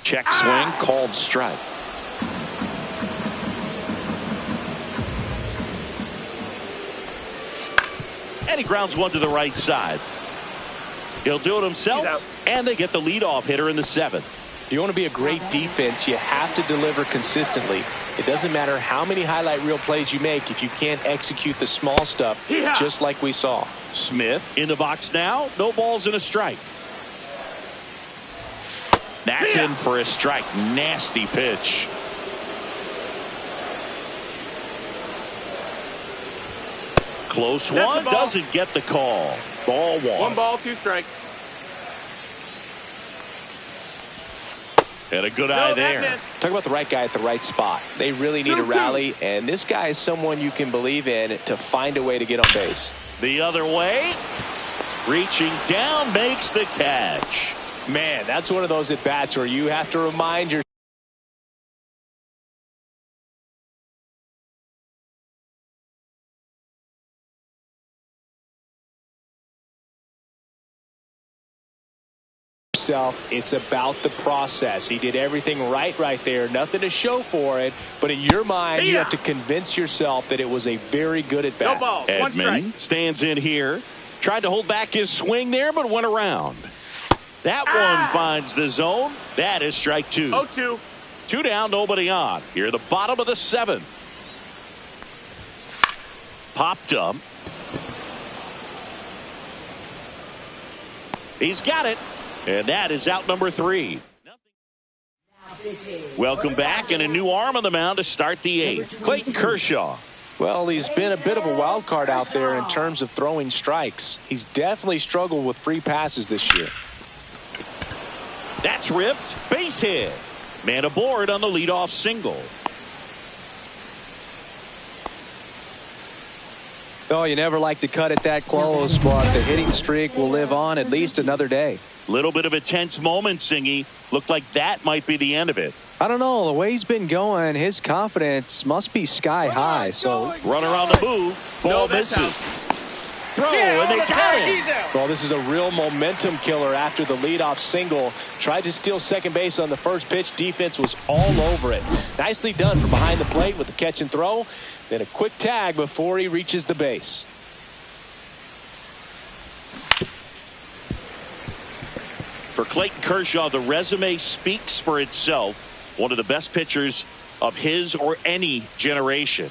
Check swing, called strike. And he grounds one to the right side. He'll do it himself, and they get the leadoff hitter in the 7th. If you want to be a great defense, you have to deliver consistently. It doesn't matter how many highlight reel plays you make if you can't execute the small stuff, just like we saw. Smith in the box now. No balls and a strike. That's in for a strike. Nasty pitch. Close one. Doesn't get the call. Ball 1. 1 ball, 2 strikes. And a good eye there. Talk about the right guy at the right spot. They really need a rally, and this guy is someone you can believe in to find a way to get on base. The other way. Reaching down, makes the catch. Man, that's one of those at-bats where you have to remind yourself it's about the process. He did everything right there. Nothing to show for it, but in your mind, you have to convince yourself that it was a very good at-bat. No balls, 1 strike. Edman stands in here. Tried to hold back his swing there, but went around. That one finds the zone. That is strike 2. 0-2. 2 down, nobody on. Here, the bottom of the 7th. Popped up. He's got it. And that is out number 3. Welcome back, and a new arm on the mound to start the 8th. Clayton Kershaw. Well, he's been a bit of a wild card out there in terms of throwing strikes. He's definitely struggled with free passes this year. That's ripped. Base hit. Man aboard on the leadoff single. Oh, you never like to cut it that close, but the hitting streak will live on at least another day. Little bit of a tense moment, Singy. Looked like that might be the end of it. I don't know. The way he's been going, his confidence must be sky high. So runner on the move. Ball misses. Throw, and they got it. Well, this is a real momentum killer after the leadoff single. Tried to steal second base on the first pitch. Defense was all over it. Nicely done from behind the plate with the catch and throw. Then a quick tag before he reaches the base. For Clayton Kershaw, the resume speaks for itself. One of the best pitchers of his or any generation.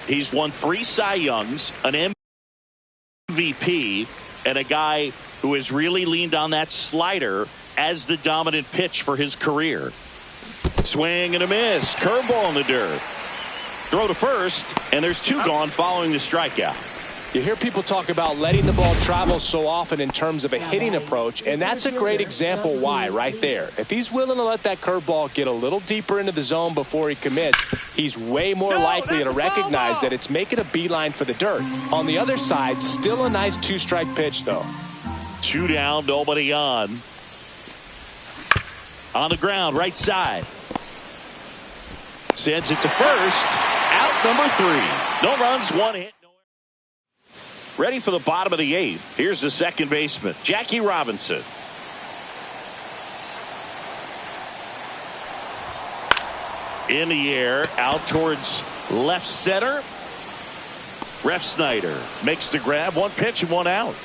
He's won 3 Cy Youngs, an MVP, and a guy who has really leaned on that slider as the dominant pitch for his career. Swing and a miss. Curveball in the dirt. Throw to first, and there's 2 gone following the strikeout. You hear people talk about letting the ball travel so often in terms of a hitting approach, and that's a great example why right there. If he's willing to let that curveball get a little deeper into the zone before he commits, he's way more likely to recognize that it's making a beeline for the dirt. On the other side, still a nice 2-strike pitch, though. 2 down, nobody on. On the ground, right side. Sends it to first. Out number 3. No runs, 1 hit. Ready for the bottom of the 8th. Here's the second baseman, Jackie Robinson. In the air, out towards left center. Ref Snyder makes the grab. 1 pitch and 1 out.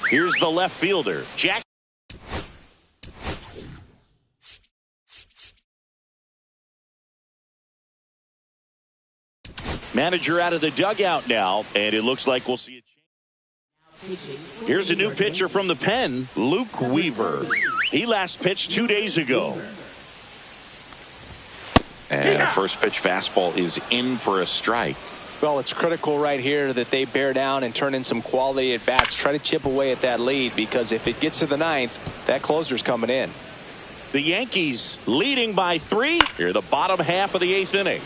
Here's the left fielder, Jack. Manager out of the dugout now, and it looks like we'll see a change. Here's a new pitcher from the pen, Luke Weaver. He last pitched 2 days ago. And a first pitch fastball is in for a strike. Well, it's critical right here that they bear down and turn in some quality at bats. Try to chip away at that lead, because if it gets to the ninth, that closer's coming in. The Yankees leading by 3 here the bottom half of the 8th inning.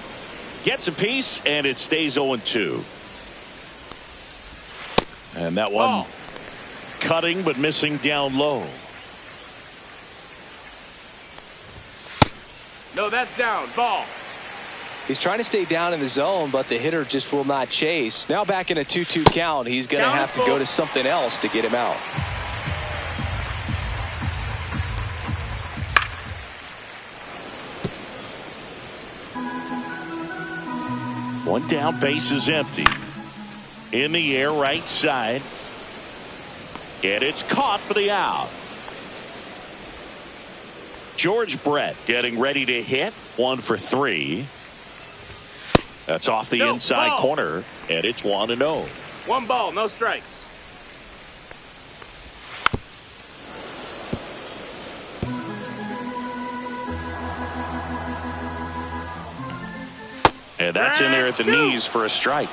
Gets a piece, and it stays 0-2. And that one cutting but missing down low. No, that's down. Ball. He's trying to stay down in the zone, but the hitter just will not chase. Now back in a 2-2 count, he's going to have to go to something else to get him out. One down, base is empty. In the air, right side. And it's caught for the out. George Brett getting ready to hit. 1 for 3. That's off the inside corner, and it's 1-0. 1 ball, no strikes. And that's in there at the knees for a strike.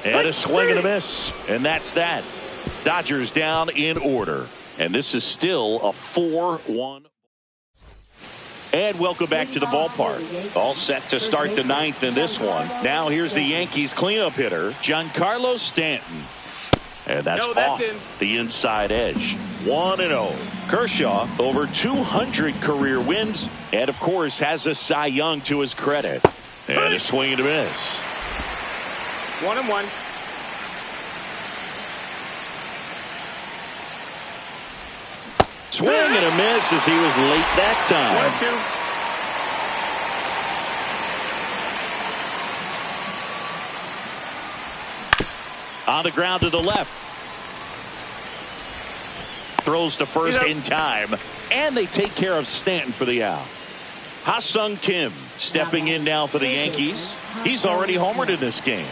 And a swing and a miss. And that's that. Dodgers down in order. And this is still a 4-1. And welcome back to the ballpark. All set to start the 9th in this one. Now here's the Yankees cleanup hitter, Giancarlo Stanton. And that's off the inside edge. 1-0. Kershaw over 200 career wins, and of course has a Cy Young to his credit. And a swing and a miss. 1-1. Swing and a miss as he was late that time. 1-2. On the ground to the left. Throws to first in time. And they take care of Stanton for the out. Ha-Sung Kim stepping in now for the Yankees. He's already homered in this game.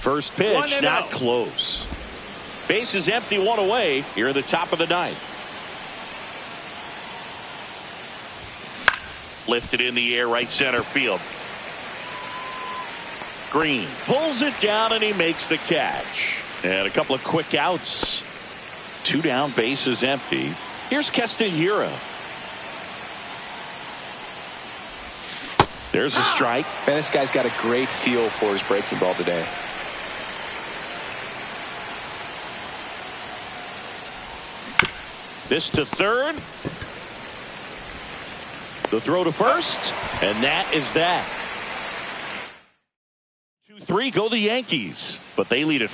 First pitch, not close. Base is empty, 1 away here at the top of the 9th. Lifted in the air, right center field. Green pulls it down and he makes the catch. And a couple of quick outs. 2 down, base is empty. Here's Castellera. There's a strike. Man, this guy's got a great feel for his breaking ball today. This to third. The throw to first. And that is that. 2-3 go the Yankees. But they lead it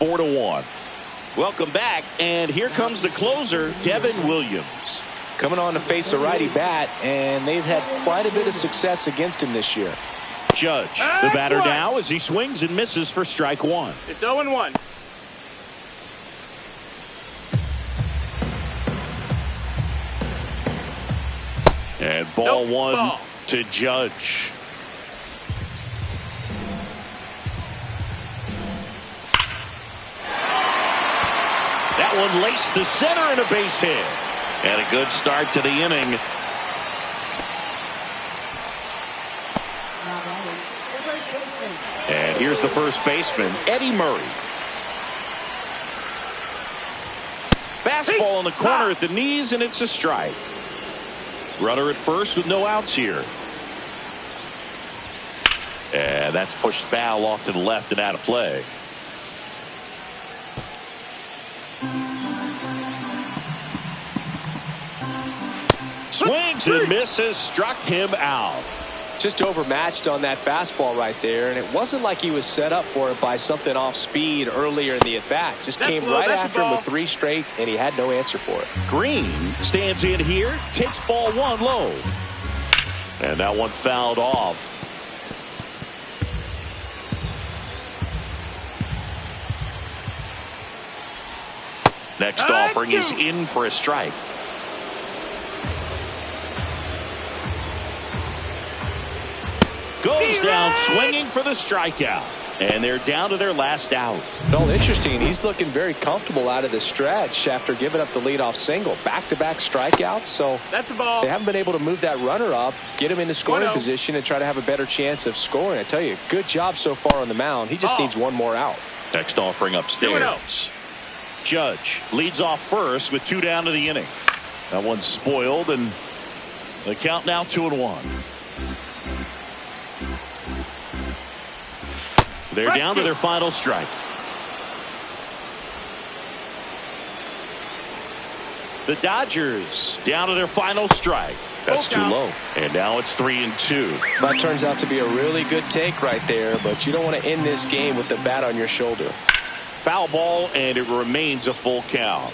4-1. Welcome back. And here comes the closer, Devin Williams. Coming on to face a righty bat, and they've had quite a bit of success against him this year. Judge, the batter now as he swings and misses for strike 1. It's 0-1. And ball 1 to Judge. That one laced to center and a base hit. And a good start to the inning. And here's the first baseman, Eddie Murray. Fastball in the corner at the knees, and it's a strike. Runner at first with no outs here. And that's pushed foul off to the left and out of play. Swings and misses, struck him out. Just overmatched on that fastball right there, and it wasn't like he was set up for it by something off speed earlier in the at-bat. Just came right after him with 3 straight, and he had no answer for it. Green stands in here, takes ball 1 low. And that one fouled off. Next offering is in for a strike. down swinging for the strikeout. And they're down to their last out. Well, interesting. He's looking very comfortable out of the stretch after giving up the leadoff single. Back-to-back strikeouts. So that's a ball. They haven't been able to move that runner up, get him into scoring position, and try to have a better chance of scoring. I tell you, good job so far on the mound. He just needs one more out. Next offering upstairs. Judge leads off first with 2 down to the inning. That one's spoiled, and the count now 2-1. They're down to their final strike. The Dodgers down to their final strike. That's too low. And now it's 3-2. That turns out to be a really good take right there, but you don't want to end this game with the bat on your shoulder. Foul ball, and it remains a full count.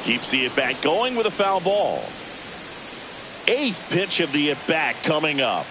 Keeps the at-bat going with a foul ball. 8th pitch of the at-bat coming up.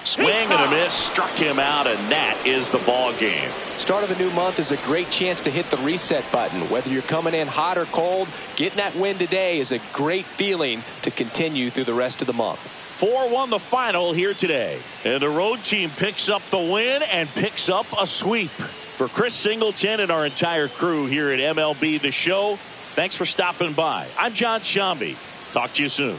Swing and a miss, struck him out, and that is the ball game. Start of a new month is a great chance to hit the reset button. Whether you're coming in hot or cold, getting that win today is a great feeling to continue through the rest of the month. 4-1 the final here today. And the road team picks up the win and picks up a sweep. For Chris Singleton and our entire crew here at MLB The Show, thanks for stopping by. I'm John Shambi. Talk to you soon.